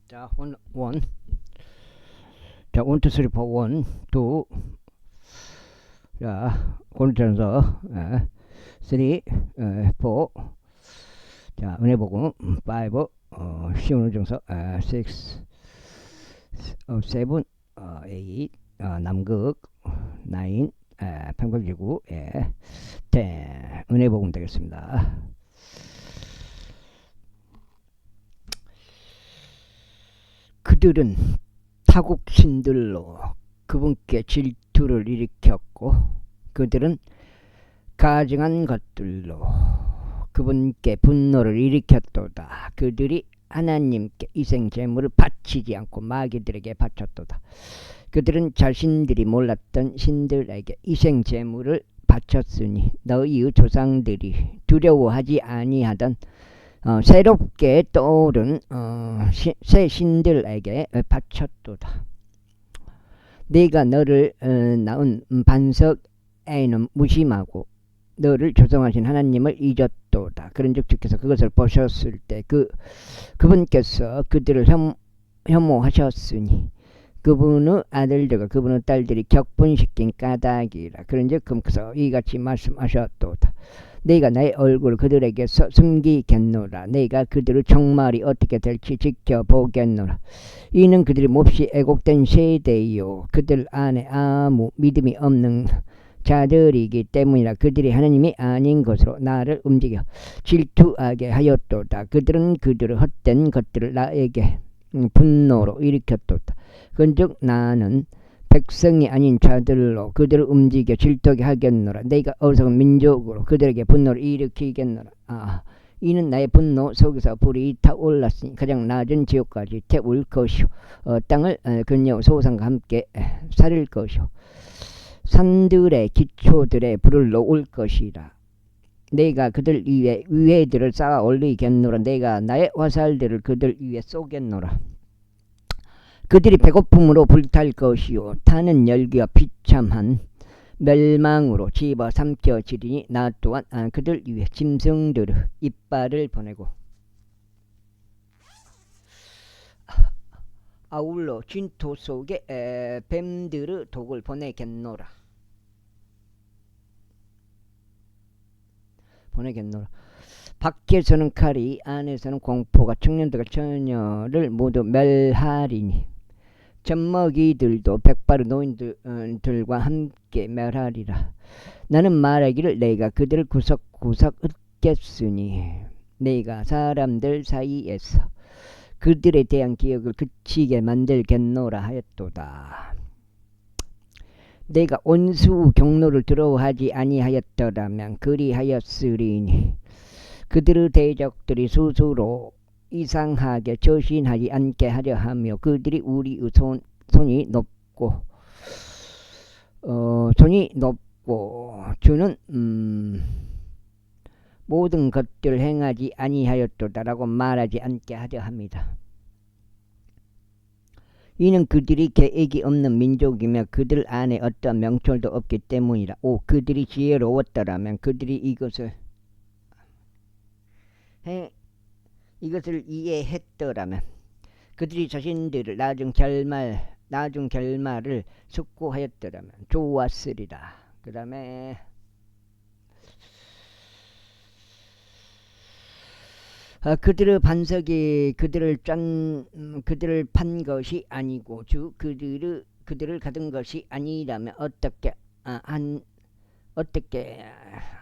자, 원. 자, 원, 투, 쓰리, 포, 원, 투. 자, 고린도전서, 쓰리, 포. 자, 은혜복음, 파이브, 시온의정서, 식스, 세븐, 에잇, 남극, 나인, 평강지구, 텐. 은혜복음 되겠습니다. 그들은 타국신들로 그분께 질투를 일으켰고, 그들은 가증한 것들로 그분께 분노를 일으켰도다. 그들이 하나님께 희생제물을 바치지 않고 마귀들에게 바쳤도다. 그들은 자신들이 몰랐던 신들에게 희생제물을 바쳤으니 너희의 조상들이 두려워하지 아니하던 새롭게 떠오른 새 신들에게 바쳤도다. 네가 너를 낳은 반석에는 무심하고 너를 조성하신 하나님을 잊었도다. 그런즉 주께서 그것을 보셨을 때 그분께서 그들을 혐오하셨으니 그분의 아들들과 그분의 딸들이 격분시킨 까닭이라. 그런즉 그분께서 이같이 말씀하셨도다. 내가 나의 얼굴을 그들에게서 숨기겠노라. 내가 그들의 종말이 어떻게 될지 지켜보겠노라. 이는 그들이 몹시 애곡된 세대요 그들 안에 아무 믿음이 없는 자들이기 때문이라. 그들이 하나님이 아닌 것으로 나를 움직여 질투하게 하였도다. 그들은 그들의 헛된 것들을 나에게 분노로 일으켰도다. 그런즉 나는 백성이 아닌 자들로 그들을 움직여 질투하게 하겠노라. 내가 어리석은 민족으로 그들에게 분노를 일으키겠노라. 이는 나의 분노 속에서 불이 타올랐으니 가장 낮은 지옥까지 태울 것이요 땅을 그녀 소상과 함께 살릴 것이요 산들의 기초들에 불을 놓을 것이라. 내가 그들 위에 위에들을 쌓아 올리겠노라. 내가 나의 화살들을 그들 위에 쏘겠노라. 그들이 배고픔으로 불탈 것이요 타는 열기와 비참한 멸망으로 집어 삼켜지리니 나 또한 그들 위에 짐승들의 이빨을 보내고 아울러 진토 속에 뱀들의 독을 보내겠노라. 밖에서는 칼이 안에서는 공포가 청년들과 처녀를 모두 멸하리니 젖먹이들도 백발의 노인들과 함께 멸하리라. 나는 말하기를 내가 그들을 구석구석 흩겠으니 내가 사람들 사이에서 그들에 대한 기억을 그치게 만들겠노라 하였도다. 내가 온수 경로를 두려워하지 아니하였더라면 그리하였으리니 그들의 대적들이 스스로 이상하게 저신하지 않게 하려 하며 그들이 우리의 손이 높고 주는 모든 것들을 행하지 아니하였도다라고 말하지 않게 하려 합니다. 이는 그들이 계획이 없는 민족이며 그들 안에 어떠한 명철도 없기 때문이라. 그들이 지혜로웠더라면 그들이 이것을 이해했더라면 그들이 자신들을 나중 결말을 숙고하였더라면 좋았으리라. 그 다음에 그들의 반석이 그들을 판 것이 아니고 그들을 가둔 것이 아니라면 어떻게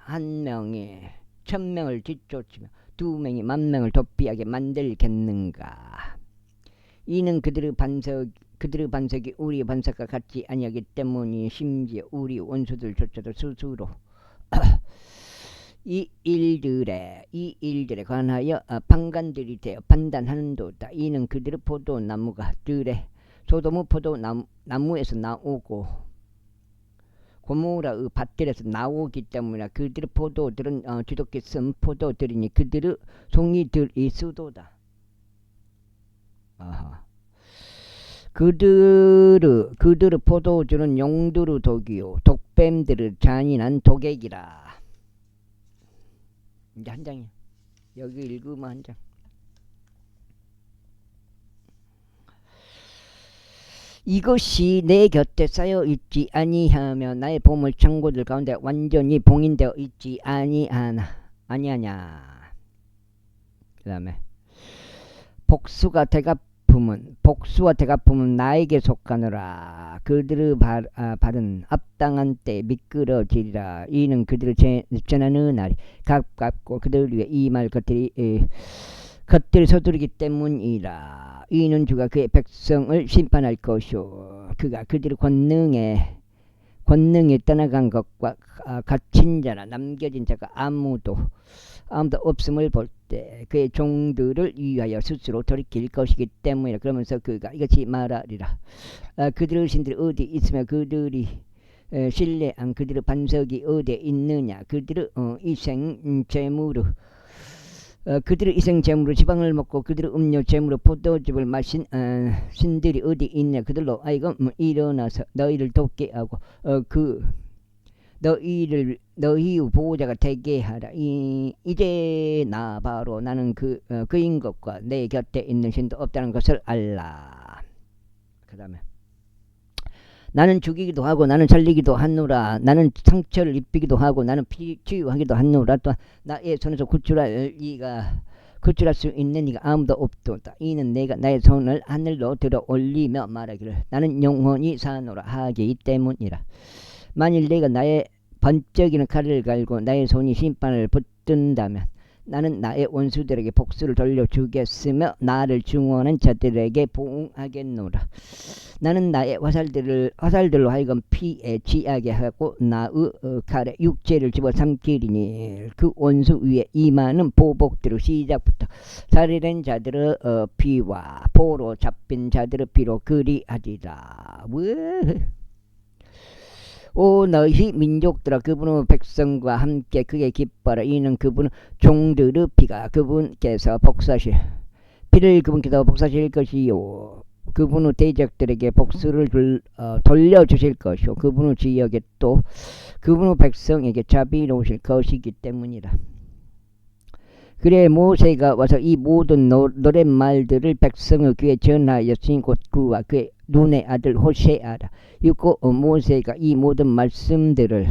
한 명이 1000명을 뒤쫓으며 2명이 10,000명을 도피하게 만들겠는가. 이는 그들의 반석이 우리의 반석과 같지 아니하기 때문이 심지어 우리 원수들조차도 스스로 이 일들에 관하여 판관들이 되어 판단하는도다. 이는 그들의 포도나무가 소돔의 포도나무에서 나오고 고모라의 밭들에서 나오기 때문이라. 그들의 포도들은 지독히 쓴 포도들이니 그들의 송이들이 수도다. 그들의 포도주는 용들의 독이요 독뱀들의 잔인한 독액이라. 이제 한 장이야. 여기 읽으면 한 장. 이것이 내 곁에 쌓여 있지 아니하며 나의 보물 창고들 가운데 완전히 봉인되어 있지 아니하냐. 그 다음에 복수와 대갚음은 나에게 속하노라. 그들의 발은 합당한 때 미끄러지리라. 이는 그들을 전하는 날이 가깝고 그들 위해 이 말 것들이 서두르기 때문이라. 이는 주가 그의 백성을 심판할 것이요 그가 그들의 권능에 떠나간 것과 갇힌 자나 남겨진 자가 아무도 없음을 볼 때 그의 종들을 위하여 스스로 돌이킬 것이기 때문이라. 그러면서 그가 이것이 말하리라. 그들의 신들이 어디 있으며 그들이 신뢰한 그들의 반석이 어디에 있느냐. 그들의 이생 제물로 지방을 먹고 그들의 음료 제물로 포도즙을 마신 신들이 어디 있냐. 그들로 하여금 일어나서 너희를 돕게 하고 너희의 보호자가 되게 하라. 이제 나 바로 나는 그인 것과 내 곁에 있는 신도 없다는 것을 알라. 그 다음에 나는 죽이기도 하고 나는 살리기도 하노라. 나는 상처를 입히기도 하고 나는 치유하기도 하노라. 또 나의 손에서 구출할 수 있는 이가 아무도 없도다. 이는 내가 나의 손을 하늘로 들어 올리며 말하기를 나는 영원히 사노라 하기 때문이라. 만일 내가 나의 번쩍이는 칼을 갈고 나의 손이 심판을 붙든다면 나는 나의 원수들에게 복수를 돌려주겠으며 나를 증오하는 자들에게 보응하겠노라. 나는 나의 화살들로 하여금 피에 취하게 하고 나의 칼에 육체를 집어삼키리니 그 원수 위에 임하는 보복들의 시작부터 살해된 자들의 피와 포로 잡힌 자들의 피로 그리하리라. 오 너희 민족들아 그분의 백성과 함께 그게 기뻐라. 이는 그분의 종들의 피가 피를 그분께서 복사하실 것이요 그분의 대적들에게 복수를 돌려주실 것이요 그분의 지역에 또 그분의 백성에게 자비로우실 것이기 때문이라. 그래 모세가 와서 이 모든 노랫말들을 백성의 귀에 전하였으니 곧 그와 그의 눈의 아들 호세아라. 이고 모세가 이 모든 말씀들을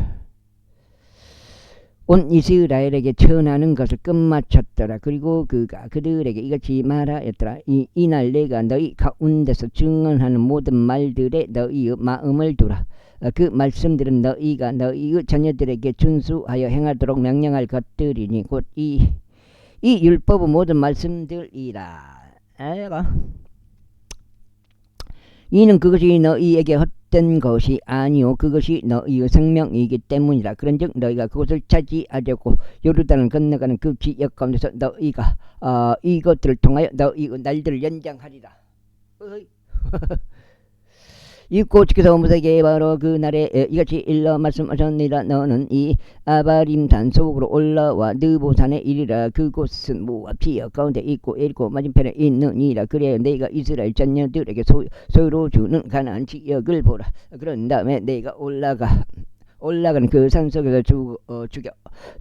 온 이스라엘에게 전하는 것을 끝마쳤더라. 그리고 그가 그들에게 이같이 말하였더라. 이날 내가 너희 가운데서 증언하는 모든 말들에 너희의 마음을 두라. 그 말씀들은 너희가 너희의 자녀들에게 준수하여 행하도록 명령할 것들이니 곧 이 율법의 모든 말씀들이라. 이는 그것이 너희에게 헛된 것이 아니요 그것이 너희의 생명이기 때문이라. 그런즉 너희가 그것을 차지하려고 요르단을 건너가는 그 지역 가운데서 너희가 이것들을 통하여 너희의 날들을 연장하리라. 이고 주께서 모세에게 바로 그 날에 이같이 일러 말씀하셨느니라. 너는 이 아바림 산 속으로 올라와 느보산에 이르라. 그곳은 모압 지역 가운데 있고 에리코 맞은편에 있느니라. 그래야 내가 이스라엘 자녀들에게 소유로 주는 가나안 지역을 보라. 그런 다음에 내가 올라가는 그 산속에서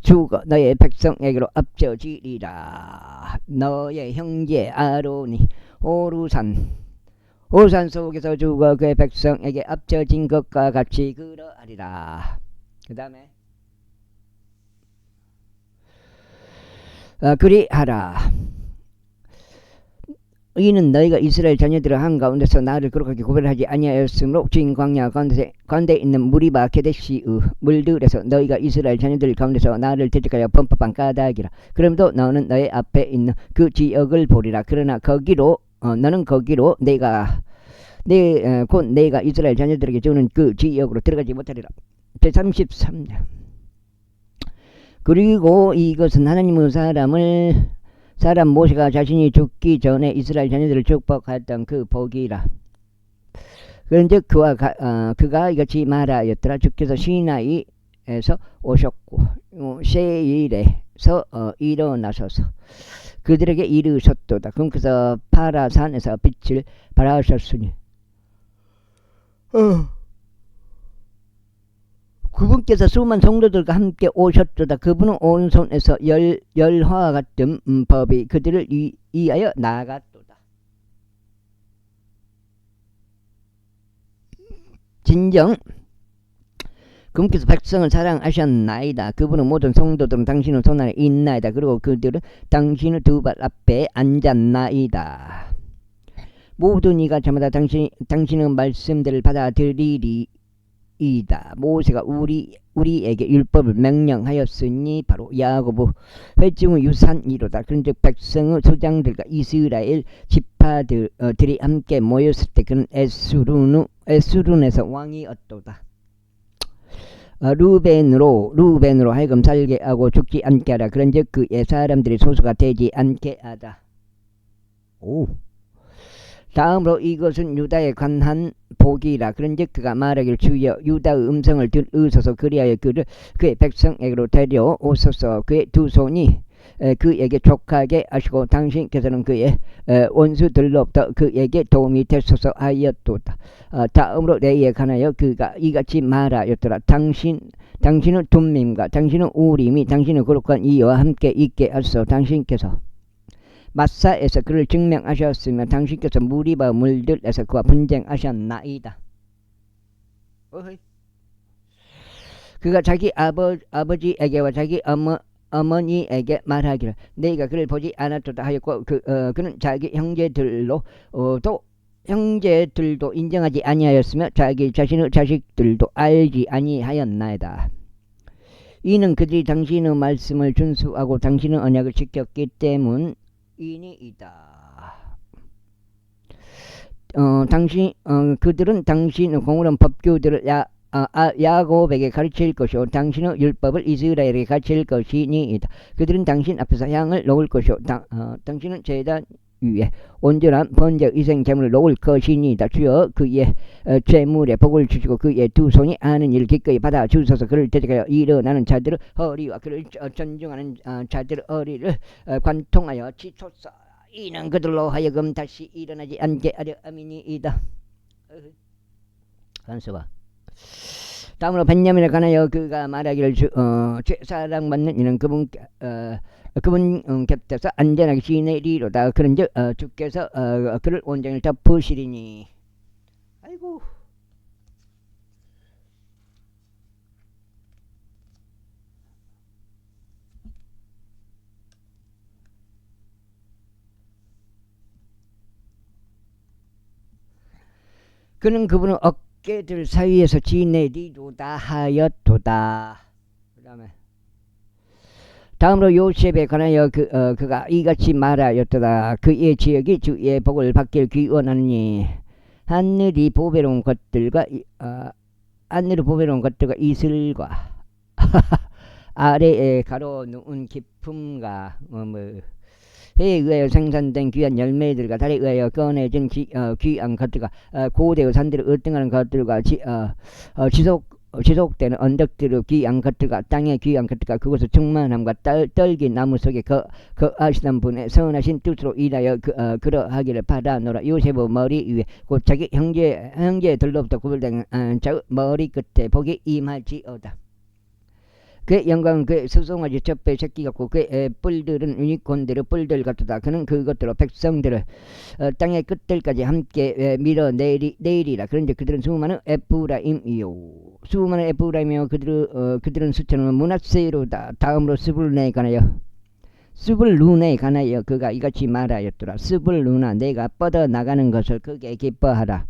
죽어 너의 백성에게로 앞져지리라. 너의 형제 아론이 오산 속에서 죽어 그의 백성에게 앞져진 것과 같이 그러하리라. 그 다음에 그리하라. 이는 너희가 이스라엘 자녀들의 한가운데서 나를 거룩하게 구별하지 아니하였으므로 주인 광야 가운데 있는 무리바 게데시의 물들에서 너희가 이스라엘 자녀들 가운데서 나를 대적하여 범법한 까닭이라. 그러므로 너는 너의 앞에 있는 그 지역을 보리라. 그러나 너는 거기로 곧 내가 이스라엘 자녀들에게 주는 그 지역으로 들어가지 못하리라. 제33장. 그리고 이것은 하나님의 사람 모세가 자신이 죽기 전에 이스라엘 자녀들을 축복했던 그 복이라. 그런즉 그가 이같이 말하였더라. 주께서 시나이에서 오셨고 세일에서 일어나셔서 그들에게 이르셨도다. 그러면서 파라산에서 빛을 발하셨으니 그분께서 수많은 성도들과 함께 오셨도다. 그분은 오른손에서 열화와 같은 법이 그들을 위하여 나아갔도다. 진정 그분께서 백성을 사랑하셨나이다. 그분은 모든 성도들은 당신의 손안에 있나이다. 그리고 그들은 당신의 두 발 앞에 앉았나이다. 모든 이가 저마다 당신의 말씀들을 받아들이리이다. 모세가 우리에게 율법을 명령하였으니 바로 야고보 회중의 유산이로다. 그런즉 백성의 수장들과 이스라엘 지파들이 함께 모였을 때 그는 에스룬에서 왕이었도다. 루벤으로 하여금 살게 하고 죽지 않게 하라. 그런즉 그의 사람들이 소수가 되지 않게 하다. 오. 다음으로 이것은 유다에 관한 복이라. 그런즉 그가 말하기를 주여 유다의 음성을 들으소서. 그리하여 그의 백성에게로 데려오소서. 그의 두 손이 그에게 족하게 하시고 당신께서는 그의 원수들로부터 그에게 도움이 되소서 하였도다. 다음으로 레위에 관하여 그가 이같이 말하였더라. 당신의 둠밈과 당신의 우림이 당신의 거룩한 이와 함께 있게 하소서. 당신께서 마사에서 그를 증명하셨으며 당신께서 무리바 물들에서 그와 분쟁하셨나이다. 그가 자기 아버지에게와 자기 어머니에게 말하기를 내가 그를 보지 않았도다 하였고 그는 자기 형제들도 인정하지 아니하였으며 자기 자신의 자식들도 알지 아니하였나이다. 이는 그들이 당신의 말씀을 준수하고 당신의 언약을 지켰기 때문이니이다. 그들은 당신의 공의로운 법규들을 야곱에게 가르칠 것이요 당신의 율법을 이스라엘에게 가르칠 것이니이다. 그들은 당신 앞에서 향을 놓을 것이요 당신은 제단 위에 온전한 번제 희생 제물을 놓을 것이니이다. 주여 그의 제물에 복을 주시고 그의 두 손이 하는 일을 기꺼이 받아 주소서. 그를 대적하여 일어나는 자들의 허리와 그를 존중하는 자들의 허리를 관통하여 치소서. 이는 그들로 하여금 다시 일어나지 않게 하려 함이니이다. 간수봐. 다음으로 벤야민에 관하여 그가 말하기를 사랑받는 이는 그분 곁에서 안전하게 지내리로다. 그런즉 주께서 그를 온전히 덮으시리니. 아이고. 그는 그분의 어깨들 사이에서 지내리로다 하였도다. 그 다음으로 요셉에 관하여 그가 이같이 말하였도다. 그의 지역이 주의 복을 받기를 기원하니 하늘이 보배로운 것들과 이슬과 아래에 가로놓은 기품과 해에 의하여 생산된 귀한 열매들과 달에 의하여 꺼내진 귀한 것들과 고대의 산들을 으뜸하는 것들과 지속되는 언덕들의 귀한 것들과 땅의 귀한 것들과 그곳의 충만함과 떨긴 나무 속에 거하시던 분의 선하신 뜻으로 인하여 그러하기를 바라노라. 요셉의 머리 위에 곧 자기 형제들로부터 구별된 저 머리 끝에 복이 임할지어다. 그의 영광은 그의 수송아지 젖배 새끼 같고 그의 뿔들은 유니콘들의 뿔들 같도다. 그는 그것들로 백성들을 땅의 끝들까지 함께 밀어내리라. 그런데 그들은 수많은 에프라임이요 그들은 숫자는 므낫세로다. 다음으로 스불룬에 관하여 그가 이같이 말하였더라. 스불룬아 내가 뻗어나가는 것을 크게 기뻐하라.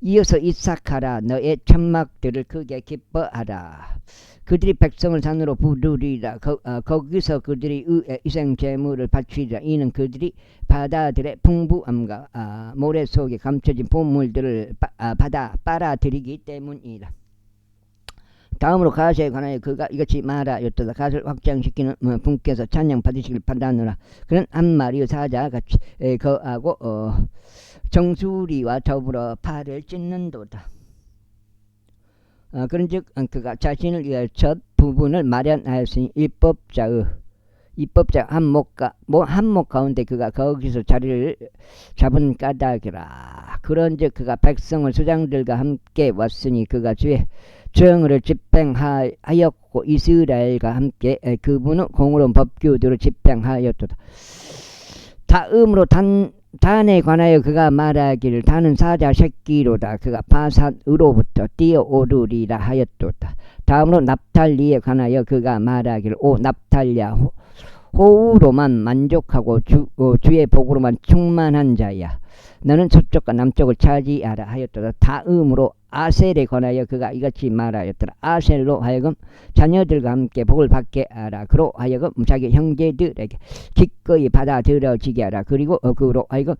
이어서 이삭하라. 너의 천막들을 크게 기뻐하라. 그들이 백성을 산으로 부르리라. 거기서 그들이 의의 희생 제물을 바치리라. 이는 그들이 바다들의 풍부함과 모래 속에 감춰진 보물들을 받아 빨아들이기 때문이다. 다음으로 갓에 관하여 그가 이같이 말하였도다. 갓을 확장시키는 분께서 찬양 받으시길 바라노라. 그는 한 마리의 사자같이 거하고 정수리와 더불어 팔을 찢는도다. 그런즉 그가 자신을 위하여 첫 부분을 마련하였으니 입법자 한목 가운데 그가 거기서 자리를 잡은 까닭이라. 그런즉 그가 백성을 수장들과 함께 왔으니 그가 주의 정의를 집행하였고 이스라엘과 함께 그분의 공의로운 법규들을 집행하였도다. 다음으로 단에 관하여 그가 말하기를 단은 사자 새끼로다. 그가 바산으로부터 뛰어오르리라 하였도다. 다음으로 납달리에 관하여 그가 말하기를 오 납달리야 호우로만 만족하고 주의 복으로만 충만한 자야. 너는 서쪽과 남쪽을 차지하라 하였도다. 다음으로 아셀에 관하여 그가 이같이 말하였더라. 아셀로 하여금 자녀들과 함께 복을 받게 하라. 그로 하여금 자기 형제들에게 기꺼이 받아들여지게 하라. 그리고 그로 하여금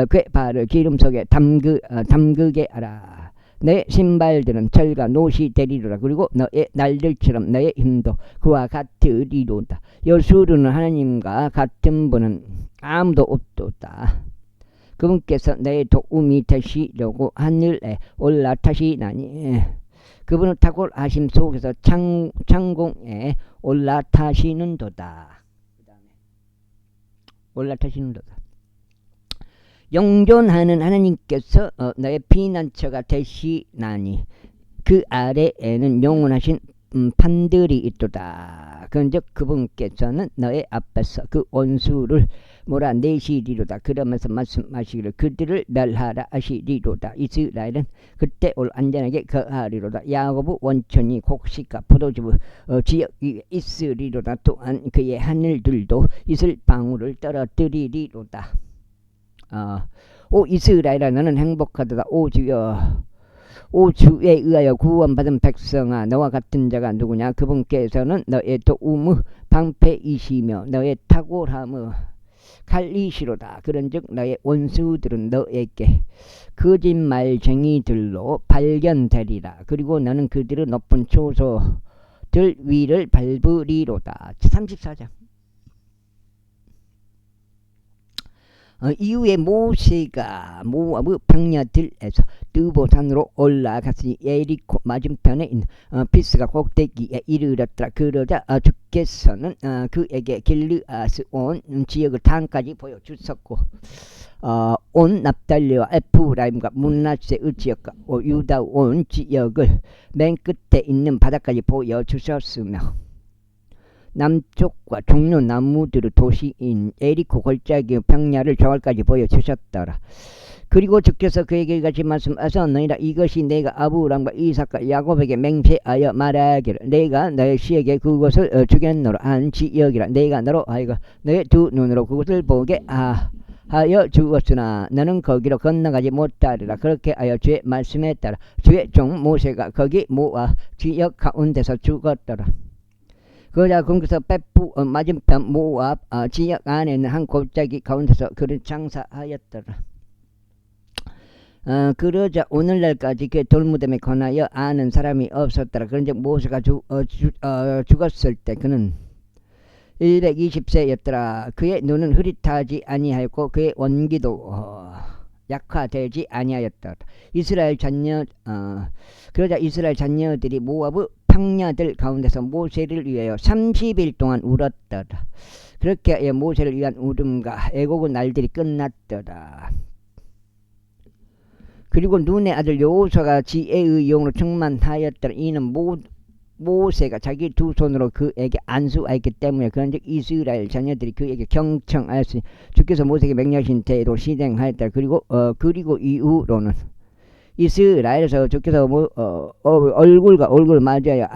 그의 발을 기름 속에 담그게 하라. 내 신발들은 철과 노시 되리로다. 그리고 너의 날들처럼 너의 힘도 그와 같으리로다. 여수르는 하나님과 같은 분은 아무도 없도다. 그분께서 너의 도움이 되시려고 하늘에 올라타시나니 그분은 탁월하심 속에서 창공에 올라타시는도다. 올라타시는도다. 영존하는 하나님께서 너의 피난처가 되시나니 그 아래에는 영원하신 판들이 있도다. 그런즉 그분께서는 너의 앞에서 그 원수를 몰아내시리로다. 그러면서 말씀하시기를 그들을 멸하라 하시리로다. 이스라엘은 그때 올 안전하게 거하리로다. 야곱의 원천이 곡식과 포도주 지역이 있으리로다. 또한 그의 하늘들도 이슬 방울을 떨어뜨리리로다. 오 이스라엘아 너는 행복하도다. 오 주여 오 주에 의하여 구원받은 백성아 너와 같은 자가 누구냐. 그분께서는 너의 도움의 방패이시며 너의 탁월함의 칼이시로다. 그런즉 너의 원수들은 너에게 거짓말쟁이들로 발견되리라. 그리고 너는 그들의 높은 초소들 위를 밟으리로다. 34장. 이후에 모세가 모압의 평야들에서 드보산으로 올라갔으니 예리코 맞은편에 있는 피스가 꼭대기에 이르렀더라. 그러자 주께서는 그에게 길르앗 온 지역을 단까지 보여주셨고 온 납달리와 에프라임과 므낫세의 지역과 유다 온 지역을 맨 끝에 있는 바다까지 보여주셨으며 남쪽과 종려 나무들의 도시인 에리코 골짜기 평야를 저활까지 보여주셨더라. 그리고 주께서 그에게 같이 말씀하셨느니라. 이것이 내가 아브람과 이삭과 야곱에게 맹세하여 말하기를 내가 너의 시에게 그것을 주겠노라 한 지역이라. 내가 너로 하여금 너의 두 눈으로 그것을 보게 하여 주었으나 너는 거기로 건너가지 못하리라. 그렇게 하여 주의 말씀에 따라 주의 종 모세가 거기 모압 지역 가운데서 죽었더라. 그러자 거기서 베푸 맞은편 모압 지역 안에 있는 한 골짜기 가운데서 그를 장사하였더라. 그러자 오늘날까지 그 돌무덤에 관하여 아는 사람이 없었더라. 그런데 모세가 죽었을 때 그는 120세였더라. 그의 눈은 흐릿하지 아니하였고 그의 원기도 약화되지 아니하였더라. 그러자 이스라엘 자녀들이 모압의 평야들 가운데서 모세를 위하여 30일 동안 울었더라. 그렇게 모세를 위한 울음과 애곡의 날들이 끝났더라. 그리고 눈의 아들 여호수아가 지혜의 영으로 충만하였더라. 이는 모세가 자기 두 손으로 그에게 안수하였기 때문에 그런즉 이스라엘 자녀들이 그에게 경청하였으니 주께서 모세에게 명령하신 대로 실행하였더라. 그리고 이후로는 이스라엘에서 주께서 얼굴과 얼굴을 맞이하여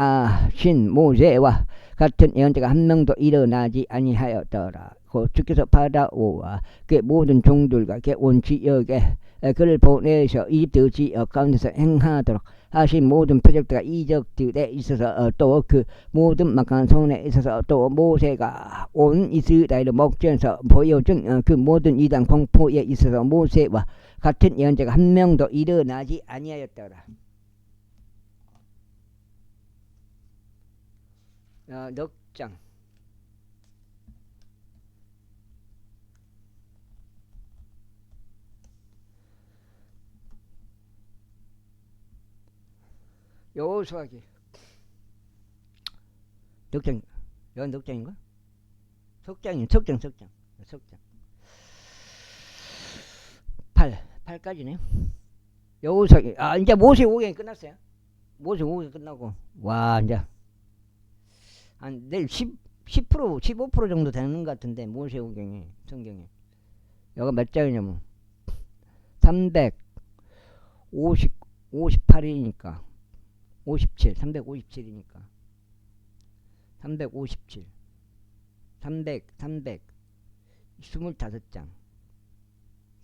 신 모세와 같은 예언자가 한 명도 일어나지 아니하였더라. 주께서 바라오와 그 모든 종들과 그 온 지역에 그를 보내셔 이집트 지역 가운데서 행하도록 하신 모든 표적들과 이적들에 있어서 또 그 모든 막강한 손에 있어서 또 모세가 온 이스라엘의 목전에서 보여준 그 모든 이단 공포에 있어서 모세와 같은 예언자가 한 명도 일어나지 아니하였더라. 넉장. 여호수아기 넉장. 여기 넉장인가? 석장 8까지네요. 여호수아기 이제 모세 오경이 끝났어요. 모세 오경이 끝나고 와 이제 한 내일 10% 15% 정도 되는 것 같은데 모세 오경이 성경에 여기가 몇 장이냐면 358이니까 57, 357이니까 357, 300, 25장,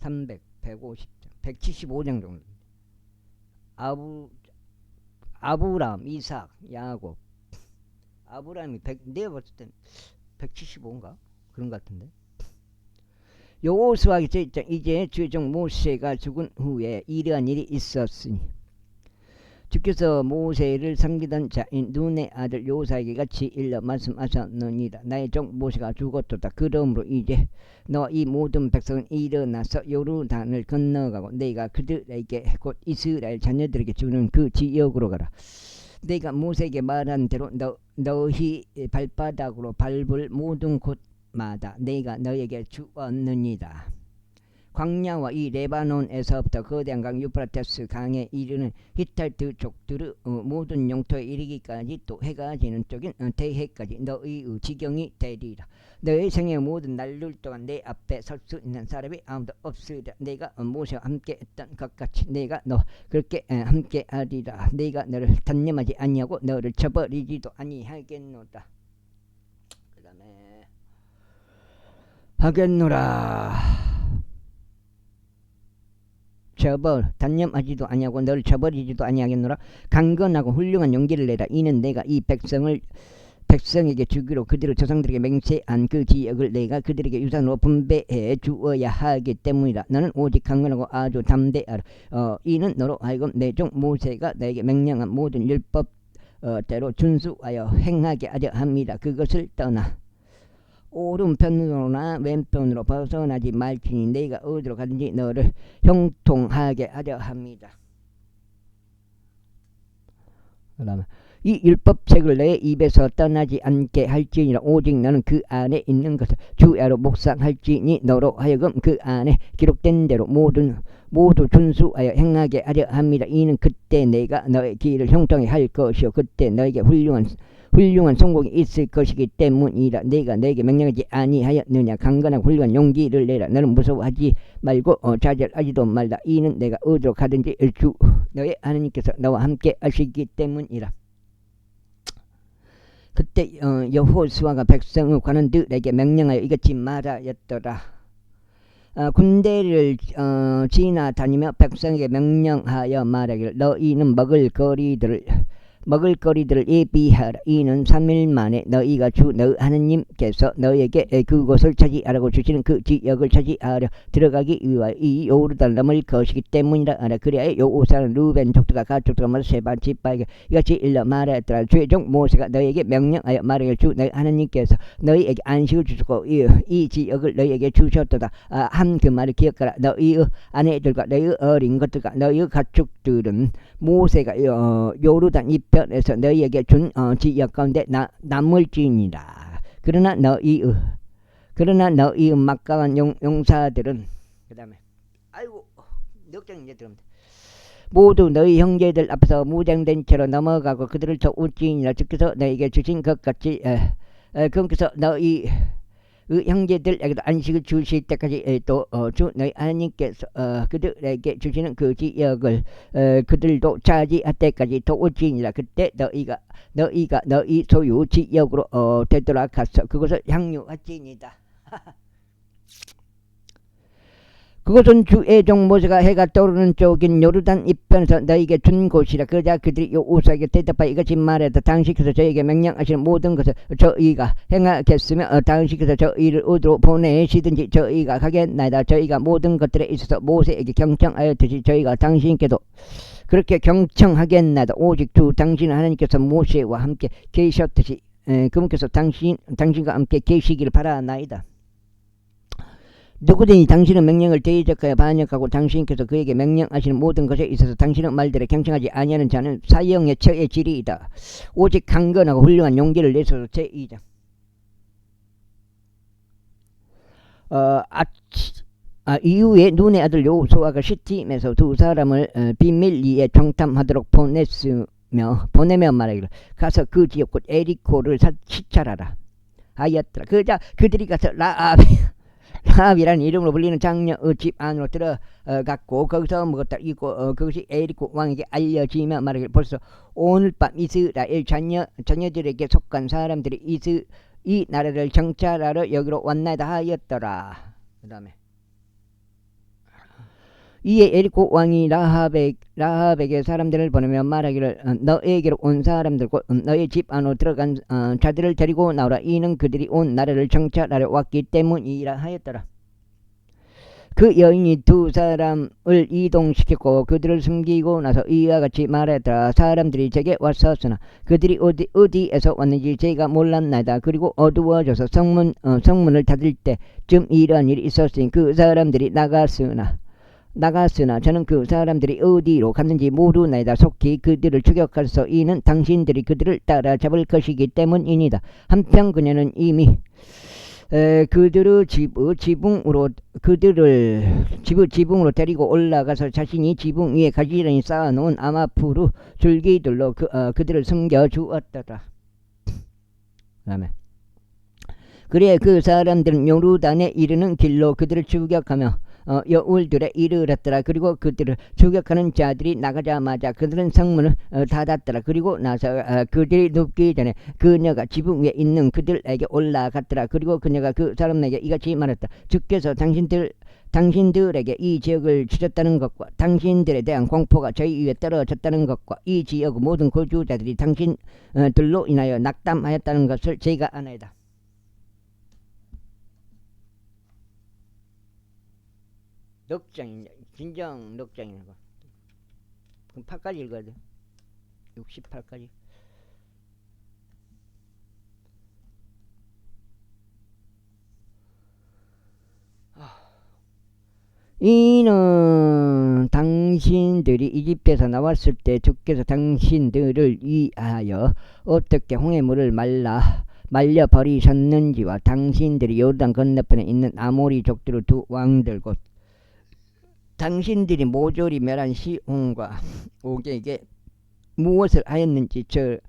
300, 150장, 175장 정도. 아브람, 이삭, 야곱. 아브람이 내가 봤을 땐 175인가? 그런 것 같은데. 여호수아 이제 최종 모세가 죽은 후에 이러한 일이 있었으니 주께서 모세를 섬기던 자인 눈의 아들 요사에게 같이 일러 말씀하셨느니라. 나의 종 모세가 죽었도다. 그러므로 이제 너 이 모든 백성은 일어나서 요르단을 건너가고 내가 그들에게 곧 이스라엘 자녀들에게 주는 그 지역으로 가라. 내가 모세에게 말한 대로 너희 발바닥으로 밟을 모든 곳마다 내가 너에게 주었느니라. 광야와 이 레바논에서부터 거대한 강 유프라테스 강에 이르는 히탈트 족들의 모든 영토에 이르기까지 또 해가 지는 쪽인 대해까지 너희의 지경이 되리라. 너희 생의 모든 날들 동안 내 앞에 설 수 있는 사람이 아무도 없으리라. 내가 모세와 함께 했던 것 같이 내가 너 그렇게 함께 하리라. 내가 너를 단념하지 아니하고 너를 쳐버리지도 아니하겠노라. 그 다음에 하겠노라. 단념하지도 아니하고 너를 쳐버리지도 아니하겠노라. 강건하고 훌륭한 용기를 내라. 이는 내가 이 백성에게 주기로 그들의 조상들에게 맹세한 그 지역을 내가 그들에게 유산으로 분배해 주어야 하기 때문이라. 너는 오직 강건하고 아주 담대하라. 이는 너로 하여금 내 종 모세가 너에게 명령한 모든 율법대로 준수하여 행하게 하려 합니다. 그것을 떠나 오른편으로나 왼편으로 벗어나지 말지니 내가 어디로 가든지 너를 형통하게 하려 합니다. 그다음에 이 율법책을 내 입에서 떠나지 않게 할지니라. 오직 너는 그 안에 있는 것을 주야로 묵상할지니 너로 하여금 그 안에 기록된 대로 모두 준수하여 행하게 하려 합니다. 이는 그때 내가 너의 길을 형통하게 할 것이요 그때 너에게 훌륭한 성공이 있을 것이기 때문이라. 내가 너에게 명령하지 아니하였느냐. 강건하고 훌륭한 용기를 내라. 너는 무서워하지 말고 좌절하지도 말라. 이는 내가 어디로 가든지 주 너의 하나님께서 너와 함께 하시기 때문이라. 그때 여호수아가 백성의 관원들에게 명령하여 이같이 말하였더라. 군대를 지나다니며 백성에게 명령하여 말하기를 너희는 먹을거리들을 예비하라. 이는 3일 만에 너희가 주 너희 하나님께서 너희에게 그곳을 차지하라고 주시는 그 지역을 차지하려 들어가기 위하여 이 요르단을 넘을 것이기 때문이라 하라. 그래야 여호수아는 루벤 족들과 갓 족들과 모두 세바 지파에게 이같이 일러 말하였더라. 최종 모세가 너희에게 명령하여 말하기를 주 너희 하나님께서 너희에게 안식을 주시고 이 지역을 너희에게 주셨도다. 한 그 말을 기억하라. 너희의 아내들과 너희의 어린 것들과 너희의 가축들은 모세가 요르단 이편에서 너희에게 준 지역 가운데 남을지니라. 그러나 너희의 막강한 용사들은 그 다음에 넉장 이제 들어옵니다. 모두 너희 형제들 앞에서 무장된 채로 넘어가고 그들을 도울지니라. 주께서 너희에게 주신 것 같이 그께서 너희 형제들에게도 안식을 주실 때까지 또 주 너희 하나님께서 그들에게 주시는 그 지역을 그들도 차지할 때까지 도울지니라. 그때 너희가 너희 소유 지역으로 되돌아가서 그것을 향유할지니라. 그것은 주의 종 모세가 해가 떠오르는 쪽인 요르단 이편에서 너희에게 준 곳이라. 그러자 그들이 여호수아에게 대답하여 이같이 말하였다. 당신께서 저희에게 명령하시는 모든 것을 저희가 행하겠으며 당신께서 저희를 어디로 보내시든지 저희가 가겠나이다. 저희가 모든 것들에 있어서 모세에게 경청하였듯이 저희가 당신께도 그렇게 경청하겠나이다. 오직 주 당신 하나님께서 모세와 함께 계셨듯이 그분께서 당신과 함께 계시기를 바라나이다. 누구든지 당신의 명령을 대적하여 반역하고 당신께서 그에게 명령하시는 모든 것에 있어서 당신의 말들에 경청하지 아니하는 자는 사형에 처해지리이다. 오직 강건하고 훌륭한 용기를 내소서. 제2장 이후에 눈의 아들 여호수아가 시팀에서 두 사람을 비밀리에 정탐하도록 보내며 말하기를 가서 그 지역 곧 에리코를 시찰하라 하였더라. 그러자 그들이 가서 라합이라는 이름으로 불리는 장녀의 집 안으로 들어갔고 거기서 먹었다. 이고 그것이 에리코 왕에게 알려지며 말하기를 벌써 오늘 밤 이스라엘 자녀들에게 속한 사람들이 이 나라를 정찰하러 여기로 왔나이다 하였더라. 그 다음에 이에 에리코 왕이 라합에게 사람들을 보내며 말하기를 너에게로 온 사람들 곧 너의 집 안으로 들어간 자들을 데리고 나오라. 이는 그들이 온 나라를 정찰하러 왔기 때문이라 하였더라. 그 여인이 두 사람을 이동시켰고 그들을 숨기고 나서 이와 같이 말하였더라. 사람들이 제게 왔었으나 그들이 어디에서 왔는지 제가 몰랐나이다. 그리고 어두워져서 성문을 닫을 때쯤 이러한 일이 있었으니 그 사람들이 나갔으나 저는 그 사람들이 어디로 갔는지 모르나이다. 속히 그들을 추격하소서. 이는 당신들이 그들을 따라잡을 것이기 때문이니다. 한편 그녀는 이미 그들의 지붕으로 데리고 올라가서 자신이 지붕 위에 가지런히 쌓아놓은 아마푸르 줄기들로 그들을 숨겨주었더라. 아멘. 그래 그 사람들은 요르단에 이르는 길로 그들을 추격하며 여울들에 이르렀더라. 그리고 그들을 추격하는 자들이 나가자마자 그들은 성문을 닫았더라. 그리고 나서 그들이 눕기 전에 그녀가 지붕 위에 있는 그들에게 올라갔더라. 그리고 그녀가 그 사람에게 이같이 말했다. 주께서 당신들에게 이 지역을 주셨다는 것과 당신들에 대한 공포가 저희 위에 떨어졌다는 것과 이 지역의 모든 거주자들이 당신들로 인하여 낙담하였다는 것을 제가 아나이다. 넉장이냐 진정 넉장이냐 그럼 8까지 읽어야 돼. 68까지. 이는 당신들이 이집트에서 나왔을 때 주께서 당신들을 위하여 어떻게 홍해물을 말려 버리셨는지와 당신들이 요르단 건너편에 있는 아모리족들의 두 왕들 곧 당신들이 모조리 멸한 시온과 옥에게 무엇을 하였는지를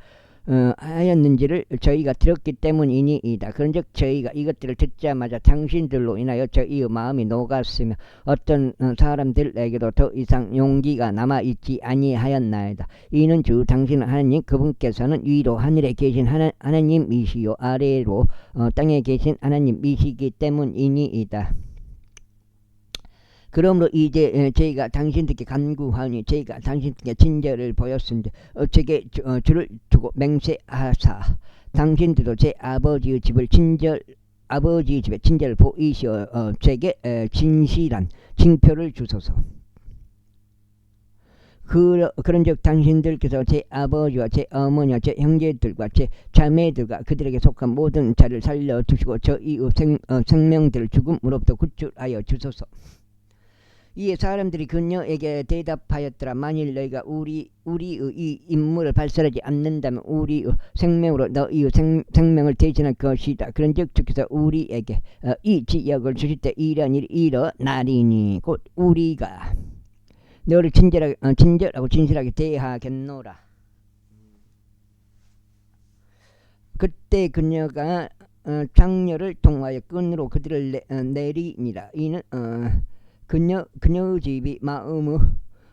저희가 들었기 때문이니이다. 그런즉 저희가 이것들을 듣자마자 당신들로 인하여 저희의 마음이 녹았으며 어떤 사람들에게도 더 이상 용기가 남아있지 아니하였나이다. 이는 주 당신 하나님 그분께서는 위로 하늘에 계신 하나님이시요 아래로 땅에 계신 하나님이시기 때문이니이다. 그러므로 이제 저희가 당신들께 간구하니 저희가 당신들께 친절을 보였은데 제게 주를 두고 맹세하사 당신들도 제 아버지의 집에 친절을 보이시어 제게 진실한 징표를 주소서. 그런즉 당신들께서 제 아버지와 제 어머니와 제 형제들과 제 자매들과 그들에게 속한 모든 자를 살려두시고 저희의 생명들을 죽음으로부터 구출하여 주소서. 이에 사람들이 그녀에게 대답하였더라. 만일 너희가 우리의 이 임무를 발설하지 않는다면 우리의 생명으로 너희의 생명을 대신할 것이다. 그런즉 주께서 우리에게 이 지역을 주실 때 이런 일이 일어나리니 곧 우리가 너를 친절하고 진실하게 대하겠노라. 그때 그녀가 장녀를 통하여 끈으로 그들을 내리니라. 이는 그녀의 집이 마음의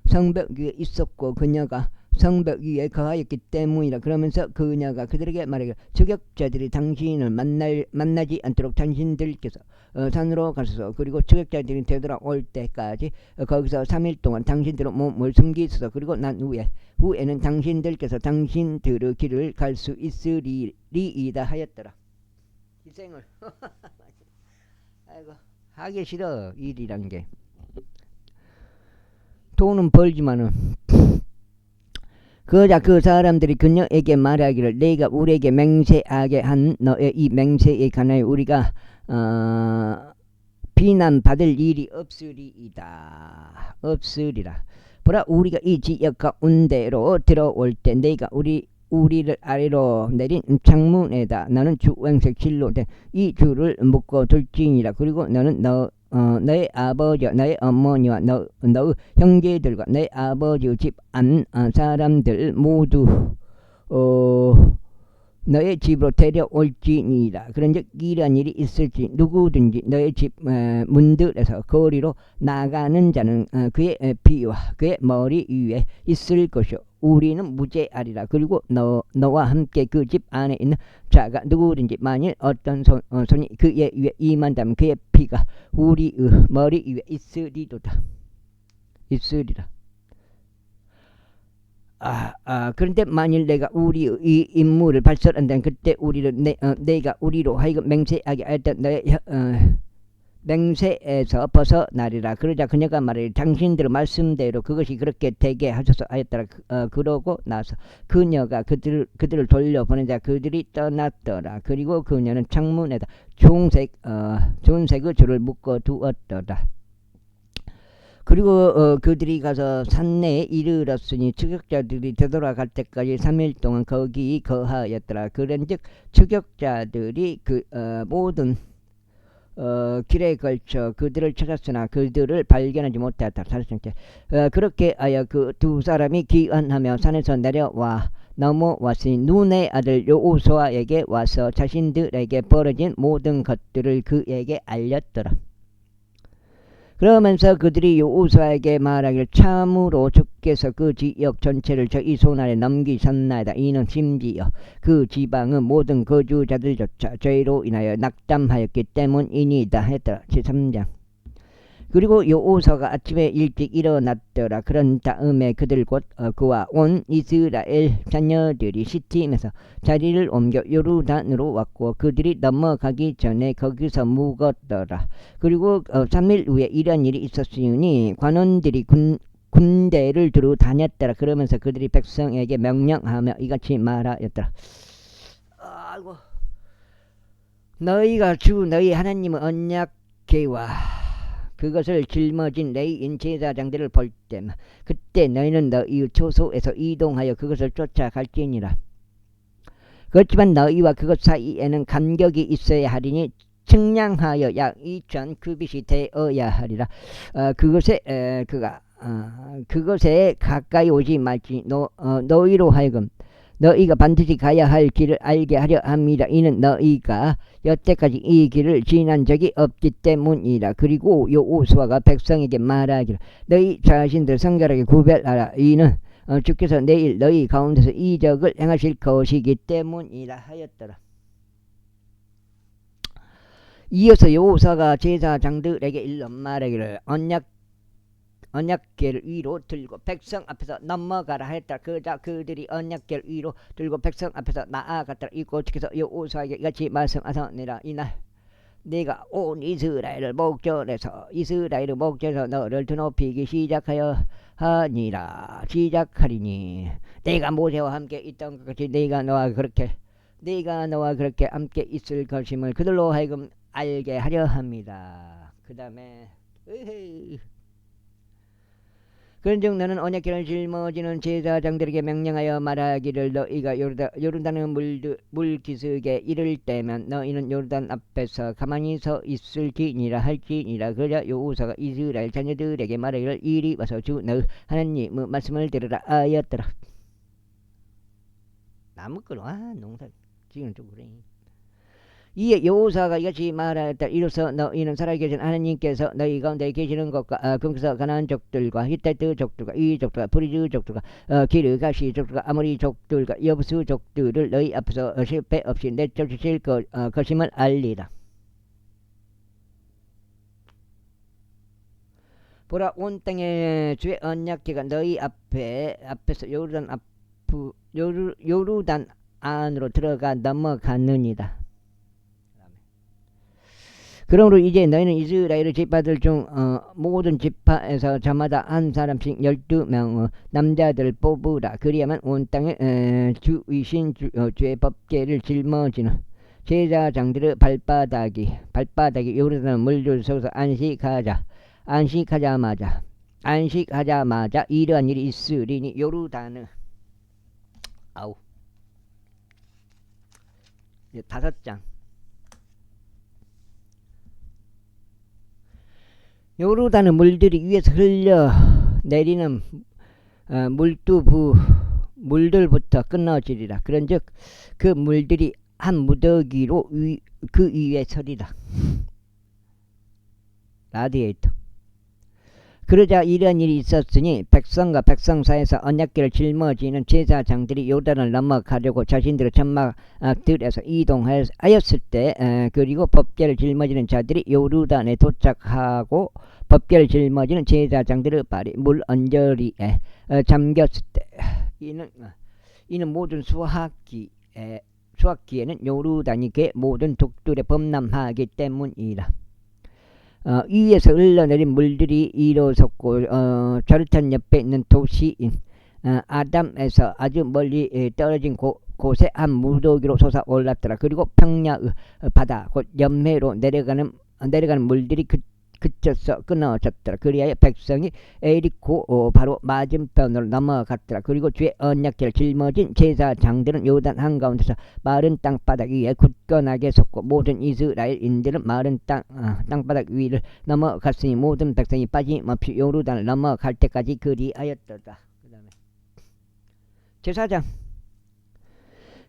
성벽 위에 있었고 그녀가 성벽 위에 거하였기 때문이라. 그러면서 그녀가 그들에게 말하기를 추격자들이 당신을 만나지 않도록 당신들께서 산으로 가소서. 그리고 추격자들이 되돌아올 때까지 거기서 3일 동안 당신들의 몸을 숨기소서. 그리고 난 후에는 당신들께서 당신들의 길을 갈 수 있으리이다 하였더라. 희생을 아이고 하기 싫어. 일이란 게 돈은 벌지만은 그러자 그 사람들이 그녀에게 말하기를 내가 우리에게 맹세하게 한 너의 이 맹세에 관하여 우리가 비난받을 일이 없으리라. 보라 우리가 이 지역 가운데로 들어올 때 내가 우리를 아래로 내린 창문에다 너는 주황색 실로 된 이 줄을 묶어 둘지니라. 그리고 너는 너의 아버지와 너의 어머니와 너의 형제들과 너의 아버지의 집 안 사람들 모두 너의 집으로 데려올지니라. 그런즉 이러한 일이 있을지 누구든지 너의 집 문들에서 거리로 나가는 자는 그의 피와 그의 머리 위에 있을 것이요 우리는 무죄하리라. 그리고 너와 함께 그 집 안에 있는 자가 누구든지 만일 어떤 손이 그의 위에 임한다면 그의 피가 우리의 머리 위에 있으리로다. 있으리라. 그런데 만일 내가 우리의 이 임무를 발설한다면 그때 우리를 내가 우리로 하여금 맹세하게 하였던 너의 맹세에서 벗어나리라. 그러자 그녀가 말하되 당신들의 말씀대로 그것이 그렇게 되게 하셔서 하였더라. 그러고 나서 그녀가 그들을 돌려보내자 그들이 떠났더라. 그리고 그녀는 창문에다 존색의 줄을 묶어 두었더라. 그리고 그들이 가서 산내에 이르렀으니 추격자들이 되돌아갈 때까지 3일 동안 거기 거하였더라. 그런즉 추격자들이 그 모든 길에 걸쳐 그들을 찾았으나 그들을 발견하지 못하였다. 그렇게 하여 그 두 사람이 기언하며 산에서 내려와 넘어왔으니 눈의 아들 여호수아에게 와서 자신들에게 벌어진 모든 것들을 그에게 알렸더라. 그러면서 그들이 여호수아에게 말하기를 참으로 주께서 그 지역 전체를 저희 손안에 넘기셨나이다. 이는 심지어 그 지방의 모든 거주자들조차 저희로 인하여 낙담하였기 때문이니이다 했더라. 제3장. 그리고 여호수아가 아침에 일찍 일어났더라. 그런 다음에 그들 곧 그와 온 이스라엘 자녀들이 시팀에서 자리를 옮겨 요르단으로 왔고 그들이 넘어가기 전에 거기서 묵었더라. 그리고 3일 후에 이런 일이 있었으니 관원들이 군대를 두루 다녔더라. 그러면서 그들이 백성에게 명령하며 이같이 말하였더라. 아이고, 너희가 주 너희 하나님의 언약궤와 그것을 짊어진 레위인 제사장들을 볼 때만 그때 너희는 너희 초소에서 이동하여 그것을 쫓아갈지니라. 그렇지만 너희와 그것 사이에는 간격이 있어야 하리니 측량하여 약 2,000 규빗이 되어야 하리라. 그것에 가까이 오지 말지. 너희로 하여금 너희가 반드시 가야 할 길을 알게 하려 합니다. 이는 너희가 여태까지 이 길을 지난 적이 없기 때문이라. 그리고 여호수아가 백성에게 말하기를 너희 자신들 성결하게 구별하라. 이는 주께서 내일 너희 가운데서 이적을 행하실 것이기 때문이라 하였더라. 이어서 여호수아가 제사장들에게 일러 말하기를 언약궤를 위로 들고 백성 앞에서 넘어가라 했다. 그들이 언약궤를 위로 들고 백성 앞에서 나아갔더라. 이고 주께서 여호수아에게 이같이 말씀하셨느니라. 이날 네가 온 이스라엘을 목전에서 너를 드높이기 시작하리니 내가 모세와 함께 있던 것 같이 내가 너와 그렇게 함께 있을 것임을 그들로 하여금 알게 하려 합니다. 그 다음에 그런즉 너는 언약궤를 짊어지는 제사장들에게 명령하여 말하기를 너희가 요르단의 물기슭에 이를 때면 너희는 요르단 앞에서 가만히 서 있을지니라 할지니라. 그러자 여호수아가 이스라엘 자녀들에게 말하기를 이리 와서 주 너희 하나님의 말씀을 들으라 하였더라. 나무꾼 농사 지금 좀 그래. 이에 여호수아가 이같이 말하였다. 이로써 너희는 살아계신 하나님께서 너희 가운데 계시는 것과 거기서 가나안 족들과 히타이트 족들과 이족들과 브리즈 족들과 기르가시 족들과 아모리 족들과 여부수 족들을 너희 앞에서 실패 없이 내쫓으실 것임을 알리라. 보라, 온 땅의 주의 언약궤가 너희 앞에서 요르단 안으로 들어가 넘어갔느니라. 그러므로 이제 너희는 이스라엘의 지파들 중 모든 지파에서 저마다 한 사람씩 12명의 남자들을 뽑으라. 그리하면 온 땅에 주이신 주의 법궤를 짊어지는 제사장들의 발바닥이 요르단 물들 속에서 안식하자마자 이러한 일이 있으리니 요르단의 5장. 요르단의 물들이 위에서 흘러 내리는 물두부 물들부터 끊어지리라. 그런즉 그 물들이 한 무더기로 그 위에 서리라. 라디에이터. 그러자 이런 일이 있었으니 백성과 백성 사이에서 언약궤를 짊어지는 제사장들이 요단을 넘어가려고 자신들의 천막들에서 이동하였을 때 그리고 법궤를 짊어지는 자들이 요르단에 도착하고 법궤를 짊어지는 제사장들의 발이 물 언저리에 잠겼을 때 이는 모든 수학기에는 요르단이 그 모든 족들에 범람하기 때문이라. 위에서 흘러내린 물들이 일어섰고 저르탄 옆에 있는 도시인 아담에서 아주 멀리 떨어진 곳에 한 무더기로 솟아올랐더라. 그리고 평야의 바다 곧 연매로 내려가는 물들이 그쳐서 끊어졌더라. 그리하여 백성이 에리코 바로 맞은편으로 넘어갔더라. 그리고 주의 언약궤를 짊어진 제사장들은 요단 한가운데서 마른 땅바닥 위에 굳건하게 섰고 모든 이스라엘인들은 마른 땅바닥 위를 넘어갔으니 모든 백성이 빠짐없이 요르단을 넘어갈 때까지 그리하였더라. 그 다음에 제사장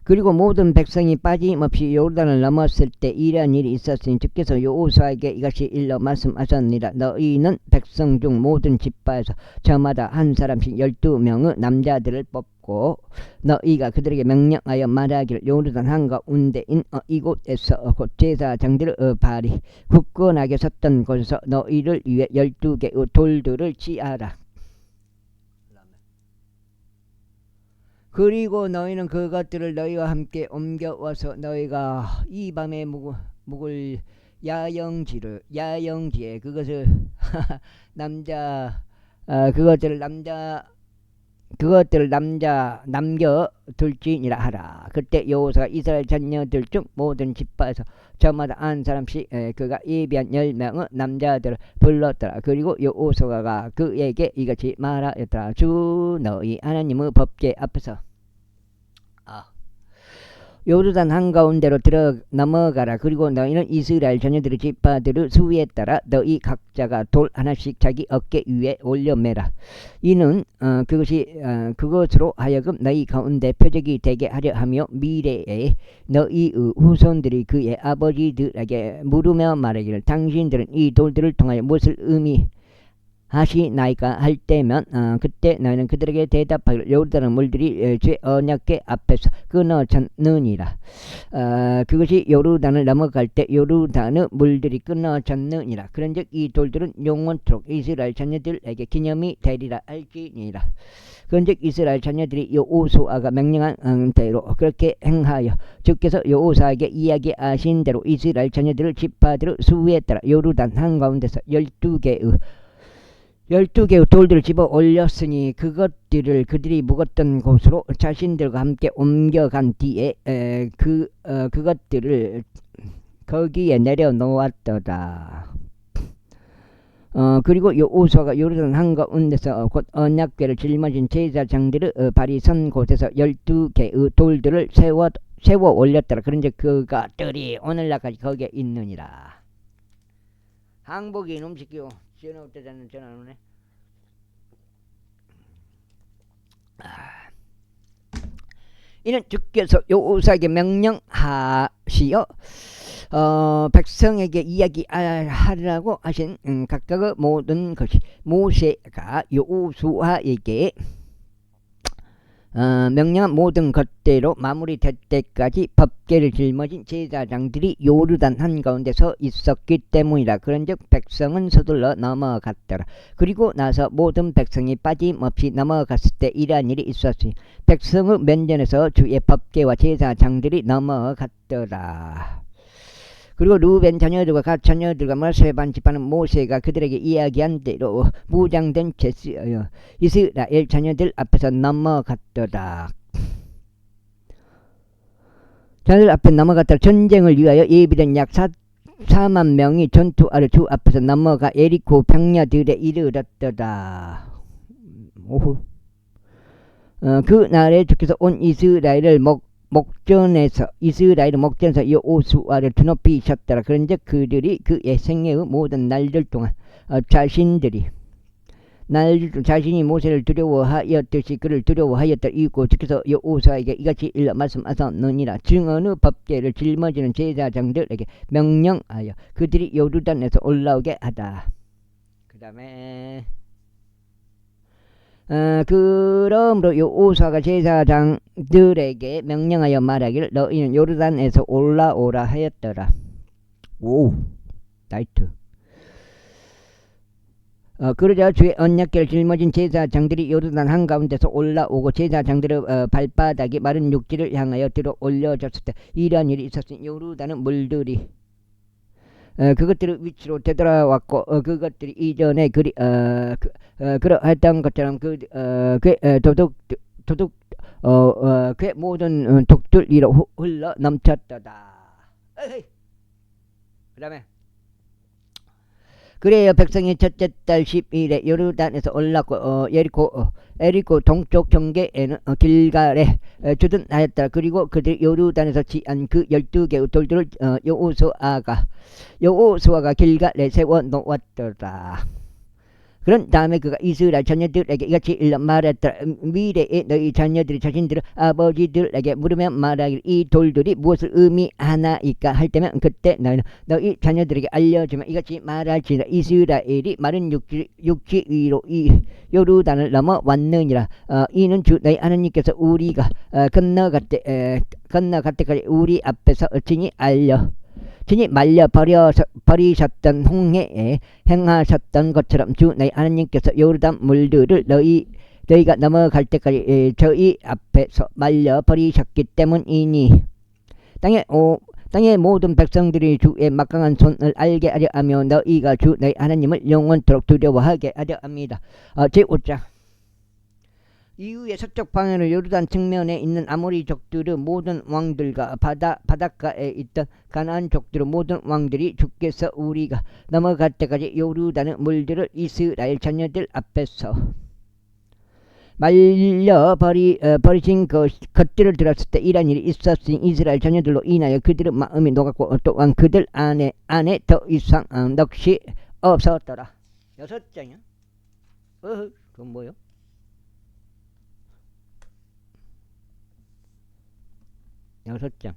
그리고 모든 백성이 빠짐없이 요르단을 넘었을 때 이러한 일이 있었으니 주께서 여호수아에게 이같이 일러 말씀하셨느니라. 너희는 백성 중 모든 지파에서 저마다 한 사람씩 12명의 남자들을 뽑고 너희가 그들에게 명령하여 말하기를 요르단 한가운데인 이곳에서 곧 제사장들의 발이 굳건하게 섰던 곳에서 너희를 위해 12개의 돌들을 지하라. 그리고 너희는 그것들을 너희와 함께 옮겨와서 너희가 이 밤에 묵을 야영지에 그것을 그것들을 남겨 둘지니라 하라. 그때 여호수아가 이스라엘 자녀들 중 모든 지파에서 저마다 한 사람씩 그가 예비한 10명의 남자들을 불렀더라. 그리고 여호수아가 그에게 이같이 말하였더라. 주 너희 하나님의 법궤 앞에서 요르단 한가운데로 넘어가라. 그리고 너희는 이스라엘 자녀들의 지파들의 수에 따라 너희 각자가 돌 하나씩 자기 어깨 위에 올려매라. 이는 그것으로 하여금 너희 가운데 표적이 되게 하려 하며 미래에 너희의 후손들이 그의 아버지들에게 물으며 말하기를 당신들은 이 돌들을 통하여 무엇을 하시나이까 할 때면 그때 너희는 그들에게 대답하기를 요르단의 물들이 제 언약궤 앞에서 끊어졌느니라. 그것이 요르단을 넘어갈 때 요르단의 물들이 끊어졌느니라. 그런즉 이 돌들은 영원토록 이스라엘 자녀들에게 기념이 되리라 할지니라. 그런즉 이스라엘 자녀들이 여호수아가 명령한 대로 그렇게 행하여 주께서 여호수아에게 이야기하신 대로 이스라엘 자녀들을 지파들의 수에 따라 요르단 한가운데서 12개의 돌들을 집어 올렸으니 그것들을 그들이 묵었던 곳으로 자신들과 함께 옮겨간 뒤에 그것들을 거기에 내려놓았더라. 그리고 여호수아가 요르단 한가운데서 곧 언약궤를 짊어진 제사장들의 발이 선 곳에서 12개의 돌들을 세워 올렸더라. 그런데 그것들이 오늘날까지 거기에 있느니라. 항복이 이놈 시키고 전화 때자는 전화 안 오네. 이는 주께서 여호수아에게 명령하시어 백성에게 이야기하라고 하신 각각의 모든 것이 모세가 여호수아에게 명령한 모든 것대로 마무리될 때까지 법궤를 짊어진 제사장들이 요르단 한가운데 서 있었기 때문이라. 그런즉 백성은 서둘러 넘어갔더라. 그리고 나서 모든 백성이 빠짐없이 넘어갔을 때 이러한 일이 있었으니 백성의 면전에서 주의 법궤와 제사장들이 넘어갔더라. 그리고 루벤 자녀들과 갓 자녀들과 세 지파는 모세가 그들에게 이야기한 대로 무장된 채 이스라엘 자녀들 앞에서 넘어갔더라. 자녀들 앞에 넘어갔더라. 전쟁을 위하여 예비된 약 4만 명이 전투하러 주 앞에서 넘어가 에리코 평야들에 이르렀더라. 그 날에 주께서 온 이스라엘을 목전에서 여호수아를 드높이셨더라. 그런즉 그들이 그의 생애의 모든 날들 동안 자신들이 자신이 모세를 두려워하였듯이 그를 두려워하였다. 이고 주께서 여호수아에게 이같이 일러 말씀하셨느니라. 증언의 법궤를 짊어지는 제사장들에게 명령하여 그들이 요르단에서 올라오게 하다. 그 다음에 그러므로 여호수아가 제사장들에게 명령하여 말하기를 너희는 요르단에서 올라오라 하였더라. 오, 나이트. 그러자 주의 언약궤를 짊어진 제사장들이 요르단 한가운데서 올라오고 제사장들의 발바닥이 마른 육지를 향하여 들어 올려졌을 때 이러한 일이 있었으니 요르단은 물들이 그것들의 위치로 되돌아왔고 그것들이 이전에 그러했던 것처럼 그 모든 독들 위로 흘러 넘쳤다. 그 다음에 그래요 백성이 첫째 달 10일에 요르단에서 올랐고 에리코 동쪽 경계에는 길갈에 주둔하였다. 그리고 그들이 요르단에서 취한 그 12개의 돌들을 여호수아가 길갈에 세워 놓았더라. 그런 다음에 그가 이스라엘 자녀들에게 이같이 일러 말했더라. 미래에 너희 자녀들이 자신들의 아버지들에게 물으면 말하기를 이 돌들이 무엇을 의미하나이까 할 때면 그때 너희는 너희 자녀들에게 알려주면 이같이 말할지니라. 이스라엘이 마른 육지 위로 이 요르단을 넘어왔느니라. 이는 주 너희 하나님께서 우리가 건너갈 때까지 우리 앞에서 친히 말려 버리셨던 홍해에 행하셨던 것처럼 주 너희 하나님께서 요르단 물들을 너희가 넘어갈 때까지 저희 앞에서 말려 버리셨기 때문이니 땅의 모든 백성들이 주의 막강한 손을 알게 하려 하며 너희가 주 너희 하나님을 영원토록 두려워하게 하려 합니다. 제5장 이후에 서쪽 방향으로 요르단 측면에 있는 아모리족들의 모든 왕들과 바닷가에 있던 가나안 족들의 모든 왕들이 주께서 우리가 넘어갈 때까지 요르단의 물들을 이스라엘 자녀들 앞에서 말려 버리신 것들을 들었을 때 이런 일이 있었으니 이스라엘 자녀들로 인하여 그들의 마음이 녹았고 또한 그들 안에 더 이상 넋이 없었더라. 6장이야. 그건 뭐요? 여섯 장.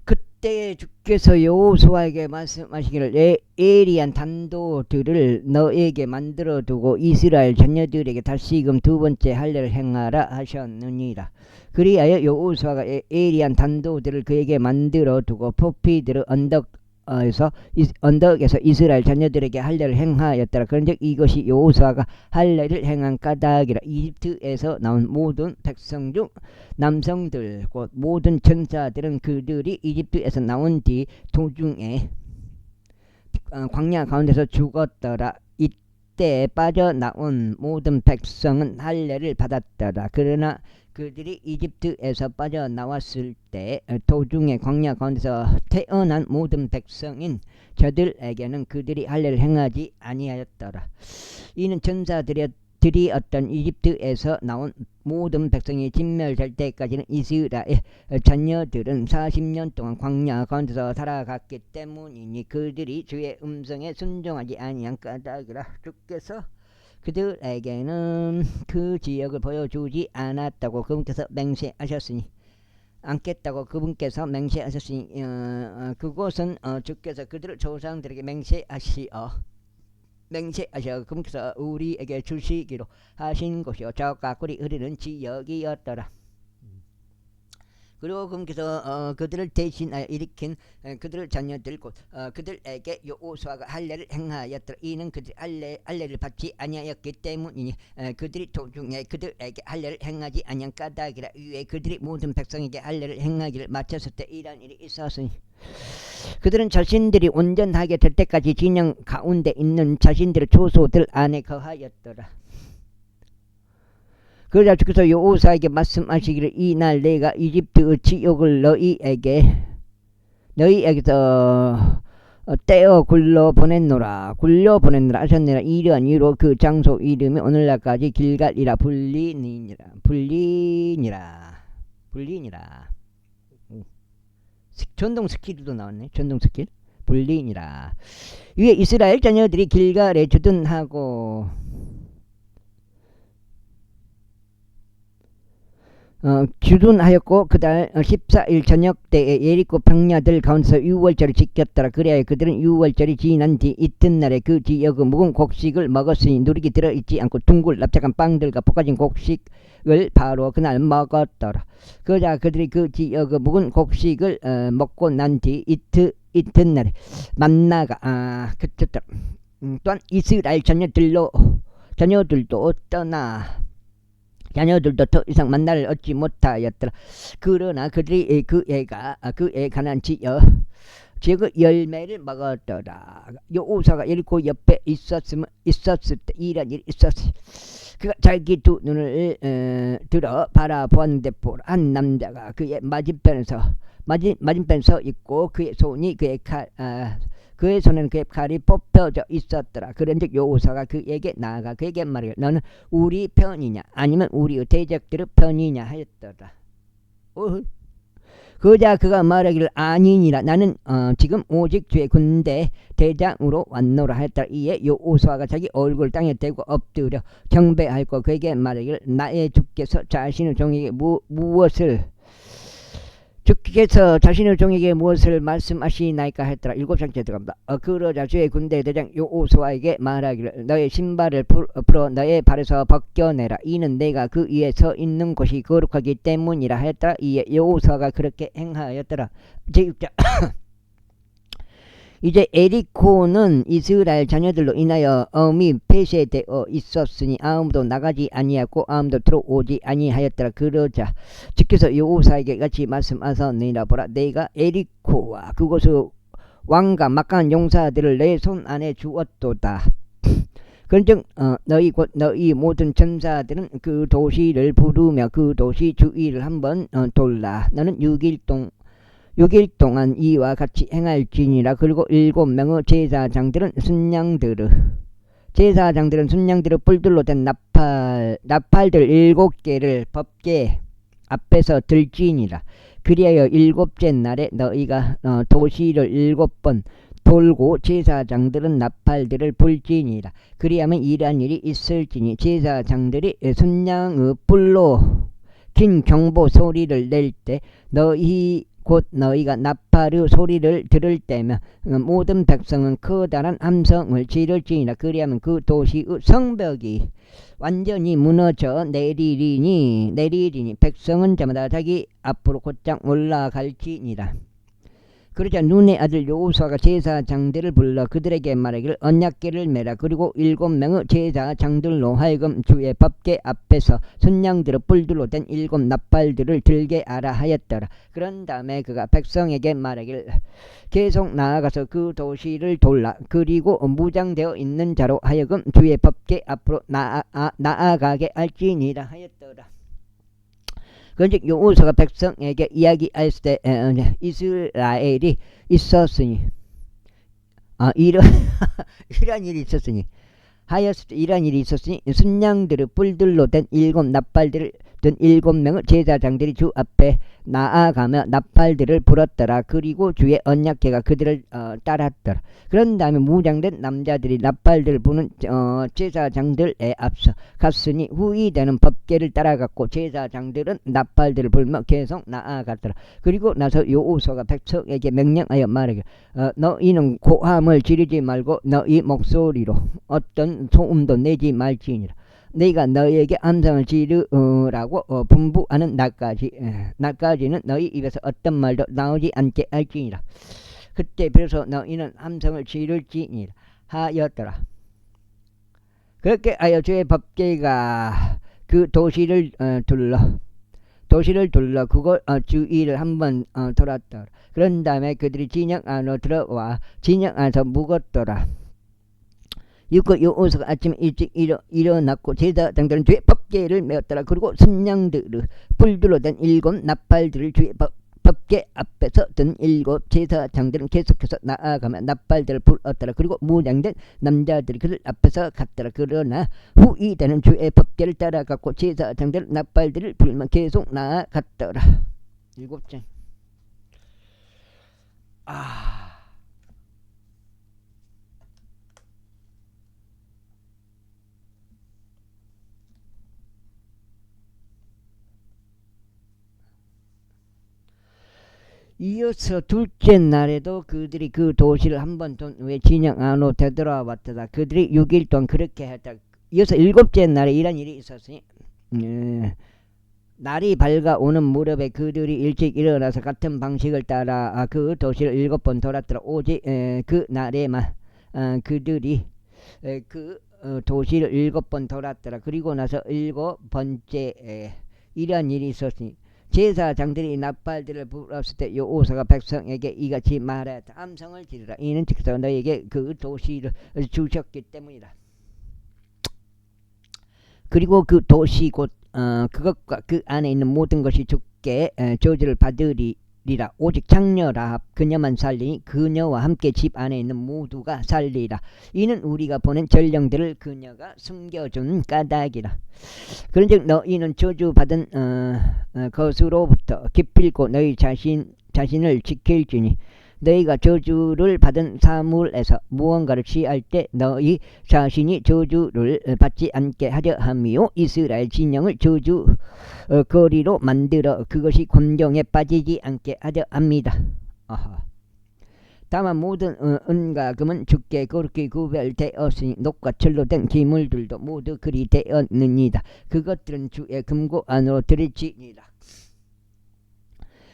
그때 주께서 여호수아에게 말씀하시기를 예리한 단도들을 너에게 만들어 두고 이스라엘 자녀들에게 다시금 두 번째 할례를 행하라 하셨느니라. 그리하여 여호수아가 예리한 단도들을 그에게 만들어 두고 포피들의 언덕에서 이스라엘 자녀들에게 할례를 행하였더라. 그런즉 이것이 여호수아가 할례를 행한 까닭이라. 이집트에서 나온 모든 백성 중 남성들 곧 모든 천사들은 그들이 이집트에서 나온 뒤 도중에 광야 가운데서 죽었더라. 이때 빠져나온 모든 백성은 할례를 받았더라. 그러나 그들이 이집트에서 빠져나왔을 때 도중에 광야 가운데서 태어난 모든 백성인 저들에게는 그들이 할례를 행하지 아니하였더라. 이는 천사들이 어떤 이집트에서 나온 모든 백성이 진멸될 때까지는 이스라엘 자녀들은 40년 동안 광야 가운데서 살아갔기 때문이니 그들이 주의 음성에 순종하지 아니한 까닭이라. 주께서 그들에게는 그 지역을 보여주지 않았다고 그분께서 맹세하셨으니 그곳은 주께서 그들을 조상들에게 맹세하시어 그분께서 우리에게 주시기로 하신 곳이요 저 가꾸리 흐르는 지역이었더라. 그리고 그분께서 그들을 대신하여 일으킨 그들의 자녀들 곧 그들에게 여호수아가 할례를 행하였더라. 이는 그들이 할례를 받지 아니하였기 때문이니 그들이 도중에 그들에게 할례를 행하지 아니한 까닭이라. 이에 그들이 모든 백성에게 할례를 행하기를 마쳤을 때 이러한 일이 있었으니 그들은 자신들이 온전하게 될 때까지 진영 가운데 있는 자신들의 초소들 안에 거하였더라. 그러자 주께서 여호수아에게 말씀하시기를 이날 내가 이집트의 지옥을 너희에게서 떼어 굴려 보냈노라 하셨느라. 이러한 이유로 그 장소 이름이 오늘날까지 길갈이라 불리니라. 전동 스킬도 나왔네. 전동 스킬. 불리니라. 위에 이스라엘 자녀들이 길갈에 주둔하고 주둔하였고 그달 14일 저녁 때에 예리코 평야들 가운데서 유월절을 지켰더라. 그래야 그들은 유월절이 지난 뒤 이튿날에 그 지역의 묵은 곡식을 먹었으니 누룩이 들어있지 않고 둥글 납작한 빵들과 볶아진 곡식을 바로 그날 먹었더라. 그러자 그들이 그 지역의 묵은 곡식을 먹고 난 뒤 이튿날에 만나가 또한 이스라엘 자녀들도 떠나 자녀들도 더 이상 만나를 얻지 못하였더라. 그러나 그들이 그의 가나안 지역의 열매를 먹었더라. 여호수아가 예리코 옆에 있었을 때 이런 일이 있었으니 그가 자기 두 눈을 들어 바라보았는데 보라, 한 남자가 그의 맞은편에 서 있고 그의 손에는 그의 칼이 뽑혀져 있었더라. 그런즉 여호수아가 그에게 나아가 그에게 말하기를 너는 우리 편이냐 아니면 우리의 대적들의 편이냐 하였더라. 그러자 그가 말하기를 아니니라. 나는 지금 오직 주의 군대 대장으로 왔노라 하였더라. 이에 여호수아가 자기 얼굴을 땅에 대고 엎드려 경배하였고 그에게 말하기를 나의 주께서 자신의 종에게 무엇을 말씀하시나이까 했더라. 7장째 들어갑니다. 그러자 주의 군대 대장 여호수아에게 말하기를 너의 신발을 풀어 너의 발에서 벗겨내라. 이는 내가 그 위에 서 있는 곳이 거룩하기 때문이라 하였더라. 이에 여호수아가 그렇게 행하였더라. 제6장 이제 에리코는 이스라엘 자녀들로 인하여 엄히 폐쇄되어 있었으니 아무도 나가지 아니하고 아무도 들어오지 아니하였더라. 그러자 주께서 여호수아에게 같이 말씀하셨느니라. 보라, 내가 에리코와 그곳의 왕과 막강한 용사들을 내 손 안에 주었도다. 그런즉 너희 모든 전사들은 그 도시를 부르며 그 도시 주위를 한번 돌라. 너는 6일 동안 이와 같이 행할지니라. 그리고 7명의 제사장들은 순양들의 뿔들로 된 나팔들 7개를 법궤 앞에서 들지니라. 그리하여 7째 날에 너희가 도시를 7번 돌고 제사장들은 나팔들을 불지니라. 그리하면 이러한 일이 있을지니 제사장들이 순양의 뿔로 긴 경보 소리를 낼 때 곧 너희가 나팔의 소리를 들을 때면 모든 백성은 커다란 함성을 지를지니라. 그리하면 그 도시의 성벽이 완전히 무너져 내리리니 백성은 저마다 자기 앞으로 곧장 올라갈지니라. 그러자 눈의 아들 여호수아가 제사장들을 불러 그들에게 말하기를 언약궤를 메라. 그리고 7명의 제사장들로 하여금 주의 법궤 앞에서 순양들의 뿔들로 된 7 나팔들을 들게 하라 하였더라. 그런 다음에 그가 백성에게 말하기를 계속 나아가서 그 도시를 돌라. 그리고 무장되어 있는 자로 하여금 주의 법궤 앞으로 나아가게 할지니라 하였더라. 그런즉 여호수아가 백성에게 이야기하였을 때 이스라엘이 있었으니 이런 일이 있었으니 순양들의 뿔들로 된 7 나팔들을 든 7명의 제사장들이 주 앞에 나아가며 나팔들을 불었더라. 그리고 주의 언약궤가 그들을 따랐더라. 그런 다음에 무장된 남자들이 나팔들을 부는 제사장들에 앞서 갔으니 후이되는 법궤를 따라갔고 제사장들은 나팔들을 불며 계속 나아갔더라. 그리고 나서 여호수아가 백성에게 명령하여 말하기를 너희는 고함을 지르지 말고 너희 목소리로 어떤 소음도 내지 말지니라. 너희가 너희에게 함성을 지르라고 분부하는 날까지는 너희 입에서 어떤 말도 나오지 않게 할지니라. 그때 비로소 너희는 함성을 지를지니라 하였더라. 그렇게 하여 주의 법궤가 그 도시를 둘러 그곳 주위를 한번 돌았더라. 그런 다음에 그들이 진영 안으로 들어와 진영 안에서 묵었더라. 여호수아가 아침 일찍 일어났고 제사장들은 주의 법궤를 메었더라. 그리고 순양들의 뿔들로 된 7 나팔들을 주의 법궤 앞에서 든 7 제사장들은 계속해서 나아가며 나팔들을 불었더라. 그리고 무장된 남자들이 그들 앞에서 갔더라. 그러나 후이되는 주의 법궤를 따라갔고 제사장들은 나팔들을 불며 계속 나아갔더라. 7장 이어서 둘째 날에도 그들이 그 도시를 한 번 왜 진영 안으로 되돌아왔다. 그들이 6일 동안 그렇게 했다. 이어서 일곱째 날에 이런 일이 있었으니 날이 밝아오는 무렵에 그들이 일찍 일어나서 같은 방식을 따라 그 도시를 7번 돌았더라. 오직 그 날에만 그들이 그 도시를 7번 돌았더라. 그리고 나서 7번째 이런 일이 있었으니 제사장들이 나팔들을 불었을 때 여호수아가 백성에게 이같이 말하였다. 함성을 지르라. 이는 즉서 너에게 그 도시를 주셨기 때문이다. 그리고 그 도시 곧 그것과 그 안에 있는 모든 것이 주께 저주를 받으리라. 오직 장녀 라합 그녀만 살리니 그녀와 함께 집 안에 있는 모두가 살리라. 이는 우리가 보낸 전령들을 그녀가 숨겨준 까닭이라. 그런즉 너희는 저주받은 것으로부터 기필코 너희 자신을 지킬지니 너희가 저주를 받은 사물에서 무언가를 취할 때 너희 자신이 저주를 받지 않게 하려 함이요 이스라엘 진영을 저주 거리로 만들어 그것이 곤경에 빠지지 않게 하려 합니다. 다만 모든 은과 금은 주께 거룩히 구별되었으니 녹과 철로 된 기물들도 모두 그리 되었느니라. 그것들은 주의 금고 안으로 들이치니라.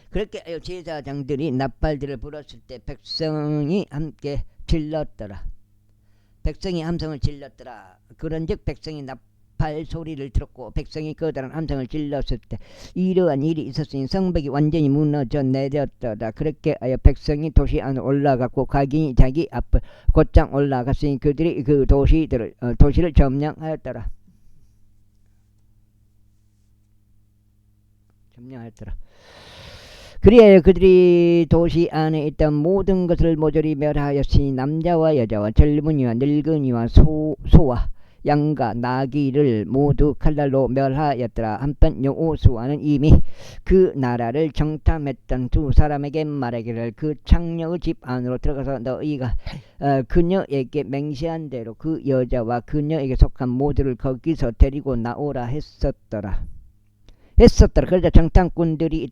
그렇게 제사장들이 나팔들을 불었을 때 백성이 함께 질렀더라. 백성이 함성을 질렀더라. 그런즉 백성이 나팔 소리를 들었고 백성이 커다란 함성을 질렀을 때 이러한 일이 있었으니 성벽이 완전히 무너져 내렸더라. 그렇게 하여 백성이 도시 안으로 올라갔고 각인이 자기 앞을 곧장 올라갔으니 그들이 그 도시를 점령하였더라. 그리하여 그들이 도시 안에 있던 모든 것을 모조리 멸하였으니 남자와 여자와 젊은이와 늙은이와 소와 양과 나귀를 모두 칼날로 멸하였더라. 한편 여호수아는 이미 그 나라를 정탐했던 두 사람에게 말하기를 그 창녀의 집 안으로 들어가서 너희가 그녀에게 맹세한 대로 그 여자와 그녀에게 속한 모두를 거기서 데리고 나오라 했었더라. 그러자 정탐꾼들이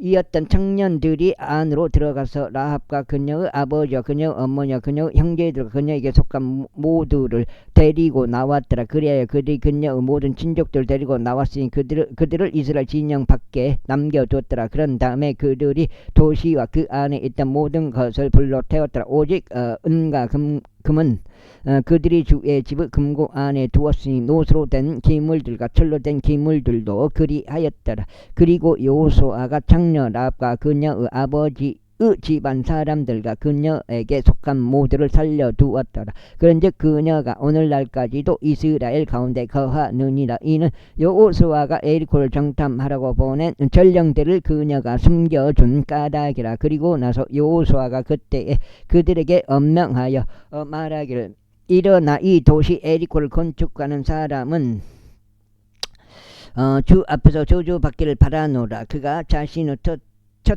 이었던 청년들이 안으로 들어가서 라합과 그녀의 아버지와 그녀의 어머니와 그녀의 형제들과 그녀에게 속한 모두를 데리고 나왔더라. 그래야 그들이 그녀의 모든 친족들을 데리고 나왔으니 그들을 이스라엘 진영 밖에 남겨두었더라. 그런 다음에 그들이 도시와 그 안에 있던 모든 것을 불러 태웠더라. 오직 은과 금은 그들이 주의 집의 금고 안에 두었으니 노수로 된 기물들과 철로 된 기물들도 그리하였더라. 그리고 여호수아가 장녀 라합과 그녀의 아버지의 집안 사람들과 그녀에게 속한 모두를 살려두었더라. 그런즉 그녀가 오늘날까지도 이스라엘 가운데 거하느니라. 이는 여호수아가 에리코를 정탐하라고 보낸 전령들을 그녀가 숨겨준 까닭이라. 그리고 나서 여호수아가 그때에 그들에게 엄명하여 말하기를 일어나 이 도시 에리코를 건축하는 사람은 주 앞에서 저주받기를 바라노라. 그가 자신의 첫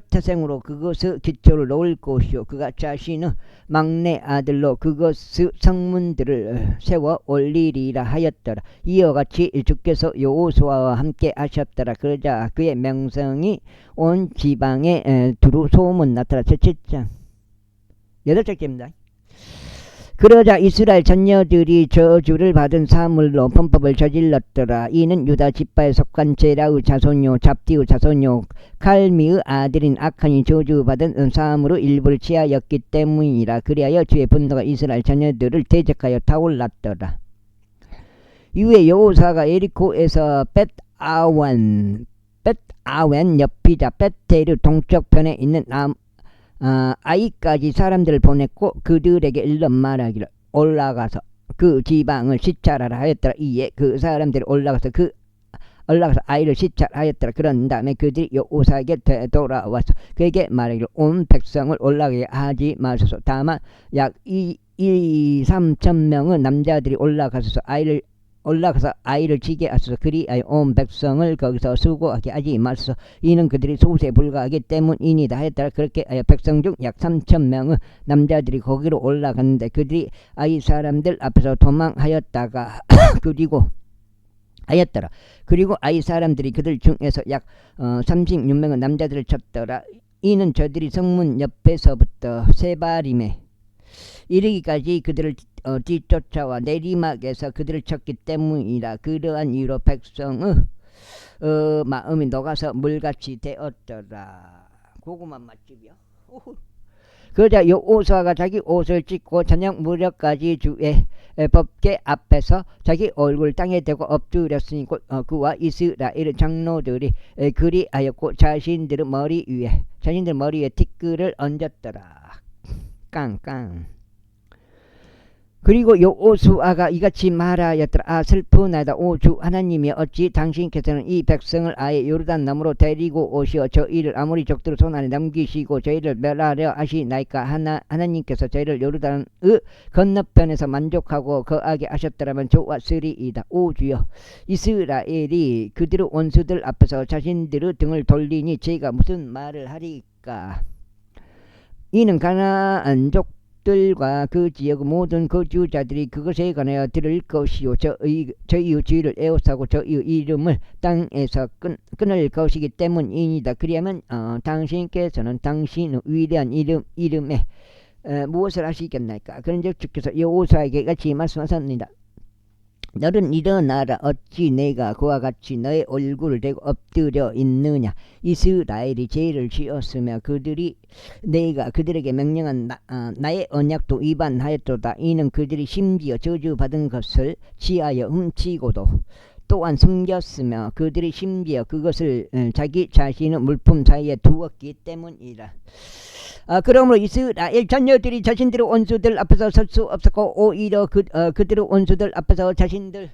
태생으로 그것의 기초를 놓을 것이요 그가 자신의 막내 아들로 그것의 성문들을 세워 올리리라 하였더라. 이와 같이 주께서 여호수아와 함께 하셨더라. 그러자 그의 명성이 온 지방에 두루 소문 났더라. 제7장 8절째입니다. 그러자 이스라엘 자녀들이 저주를 받은 사물로 범법을 저질렀더라. 이는 유다 지파에 속한 제라의 자손요 잡디의 자손요 칼미의 아들인 아칸이 저주받은 사물의 일부를 취하였기 때문이라. 그리하여 주의 분노가 이스라엘 자녀들을 대적하여 타올랐더라. 이후에 여호수아가 에리코에서 벳아웬 옆이자 벳테르 동쪽편에 있는 아이까지 사람들을 보냈고 그들에게 일러 말하기를 올라가서 그 지방을 시찰하라 하였더라. 이에 그 사람들이 올라가서 아이를 시찰하였더라. 그런 다음에 그들이 여호수아에게 되돌아와서 그에게 말하기를 온 백성을 올라가게 하지 마소서. 다만 약 3천 명의 남자들이 올라가서 아이를 지게 하소서. 그리하여 온 백성을 거기서 수고하게 하지 마소서. 이는 그들이 소수에 불과하기 때문이니다 하였더라. 그렇게 하여 백성 중 약 3천 명의 남자들이 거기로 올라갔는데 그들이 아이 사람들 앞에서 도망하였다가 그리고 아이 사람들이 그들 중에서 약 36명의 남자들을 쳤더라. 이는 저들이 성문 옆에서부터 세바림에 이르기까지 그들을 뒤쫓아와 내리막에서 그들을 쳤기 때문이라. 그러한 이유로 백성의 마음이 녹아서 물같이 되었더라. 고구마 맛집이요. 그러자 여호수아가 자기 옷을 찢고 저녁 무렵까지 주의 법궤 앞에서 자기 얼굴 땅에 대고 엎드렸으니 그와 이스라엘 장로들이 그리하였고 자신들 머리 위에 티끌을 얹었더라. 깡깡. 그리고 여호수아가 이같이 말하였더라. 슬프나이다. 오 주 하나님이 어찌 당신께서는 이 백성을 아예 요르단 너머로 데리고 오시어 저희를 아모리 족들 손 안에 넘기시고 저희를 멸하려 하시나이까. 하나님께서 저희를 요르단의 건너편에서 만족하고 거하게 하셨더라면 좋았으리이다. 오 주여, 이스라엘이 그들의 원수들 앞에서 자신들의 등을 돌리니 제가 무슨 말을 하리까. 이는 가나안족 들과 그 지역의 모든 거주자들이 그것에 관하여 들을 것이요 저희의 주의를 에워싸고 저희의 이름을 땅에서 끊을 것이기 때문이니다. 그리하면 당신께서는 당신의 위대한 이름에 무엇을 하시겠나이까. 그런즉 주께서 여호수아에게 같이 말씀하셨습니다. 너는 일어나라. 어찌 내가 그와 같이 너의 얼굴을 대고 엎드려 있느냐. 이스라엘이 죄를 지었으며 그들이 내가 그들에게 명령한 나의 언약도 위반하였도다. 이는 그들이 심지어 저주받은 것을 취하여 훔치고도 또한 숨겼으며 그들이 심지어 그것을 자기 자신의 물품 사이에 두었기 때문이라. 그러므로 이스라엘 자녀들이 자신들의 원수들 앞에서 설 수 없었고 오히려 그들의 원수들 앞에서 자신들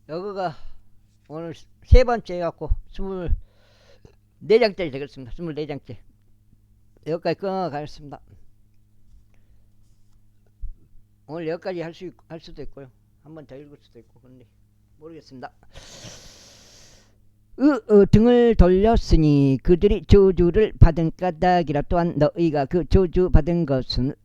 여기가 오늘 세 번째 해갖고 24장짜리 되겠습니다. 24장째 여기까지 끊어가겠습니다. 오늘 여기까지 할 수도 있고요. 한 번 더 읽을 수도 있고 그런데 모르겠습니다. 등을 돌렸으니 그들이 저주를 받은 까닭이라. 또한 너희가 그 저주 받은 것을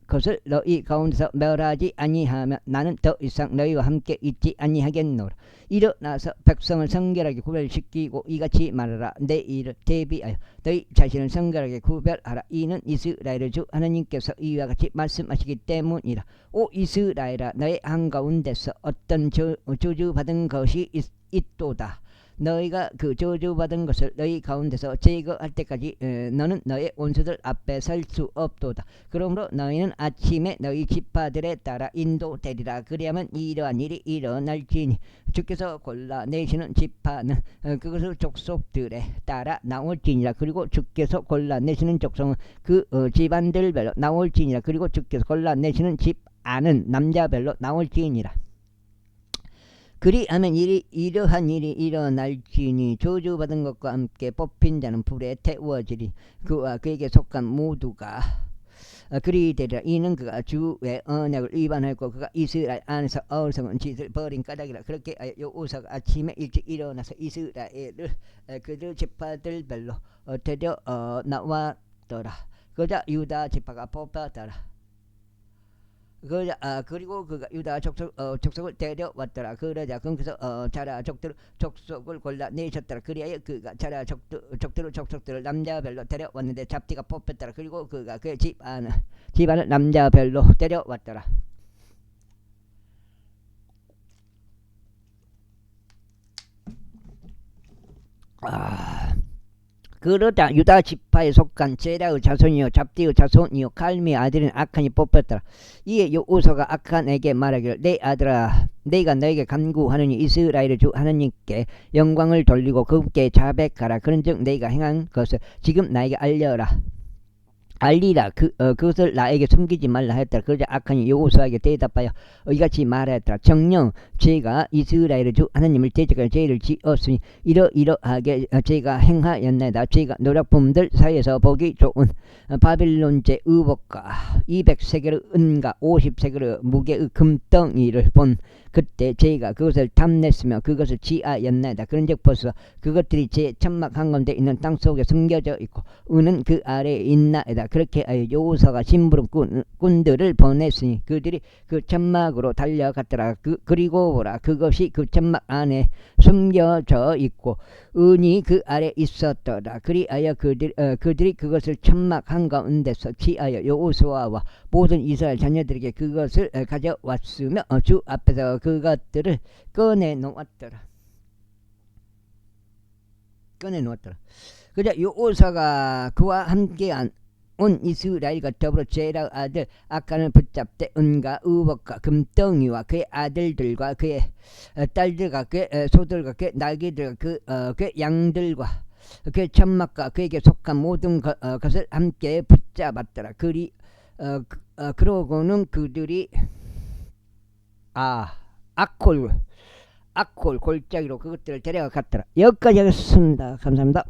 너희 가운데서 멸하지 아니하면 나는 더 이상 너희와 함께 있지 아니하겠노라. 일어나서 백성을 성결하게 구별시키고 이같이 말하라. 내 일을 대비하여 너희 자신을 성결하게 구별하라. 이는 이스라엘의 주 하나님께서 이와 같이 말씀하시기 때문이라. 오 이스라엘아, 너의 한가운데서 어떤 저주받은 것이 있도다. 너희가 그 저주받은 것을 너희 가운데서 제거할 때까지 너는 너의 원수들 앞에 설 수 없도다. 그러므로 너희는 아침에 너희 지파들에 따라 인도되리라. 그리하면 이러한 일이 일어날지니 주께서 골라내시는 지파는 그것의 족속들에 따라 나올지니라. 그리고 주께서 골라내시는 족속은 그 집안들별로 나올지니라. 그리고 주께서 골라내시는 집안은 남자별로 나올지니라. 그리하면 이러한 일이 일어날지니 저주받은 것과 함께 뽑힌 자는 불에 태워지리. 그와 그에게 속한 모두가 그리 되리라. 이는 그가 주의 언약을 위반하였고 그가 이스라엘 안에서 어리석은 짓을 벌인 까닭이라. 그렇게 여호수아가 아침에 일찍 일어나서 이스라엘을 그들 지파들별로 데려 나왔더라. 그러자 유다 지파가 뽑혔더라. 그리고 그가 유다 족속을 데려왔더라. 그러자 그래서 자라 족속을 골라내셨더라. 그리하여 그가 자라 족속들을 남자별로 데려왔는데 잡티가 뽑혔더라. 그리고 그가 그 집안을 남자별로 데려왔더라. 그러자 유다 지파에 속한 제라의 자손이요 잡디의 자손이요 갈미의 아들인 아칸이 뽑혔더라. 이에 여호수아가 아칸에게 말하기를 내 아들아, 내가 너에게 간구하느니 이스라엘의 주 하나님께 영광을 돌리고 그분께 자백하라. 그런즉 내가 행한 것을 지금 나에게 알리라. 그것을 나에게 숨기지 말라 하였더라. 그러자 아칸이 여호수아에게 대답하여 이같이 말하였더라. 정녕 제가 이스라엘의 주 하나님을 대적하여 죄를 지었으니 이러하게 제가 행하였나이다. 제가 노략품들 사이에서 보기 좋은 바빌론제 의복과 200세겔의 은과 50세겔의 무게의 금덩이를 본 그때 저희가 그것을 탐냈으며 그것을 지하였나이다. 그런즉 벌써 그것들이 제 천막 한가운데 있는 땅 속에 숨겨져 있고 은은 그 아래에 있나이다. 그렇게 하여 여호수아가 심부름꾼들을 보냈으니 그들이 그 천막으로 달려갔더라. 그리고 보라, 그것이 그 천막 안에 숨겨져 있고 은이 그 아래 있었더라. 그리하여 그들이 그것을 천막 한가운데서 취하여 여호수아와 모든 이스라엘 자녀들에게 그것을 가져왔으며 주 앞에서 그것들을 꺼내놓았더라. 그자 여호수아가 그와 함께한 온 이스라엘과 더불어 제라 아들 아칸을 붙잡되 은과 의복과 금덩이와 그의 아들들과 그의 딸들과 그의 소들과 그의 나귀들과 그의 양들과 그의 천막과 그에게 속한 모든 것을 함께 붙잡았더라. 그러고는 그들이 아콜 골짜기로 그것들을 데려갔더라. 여기까지 하겠습니다. 감사합니다.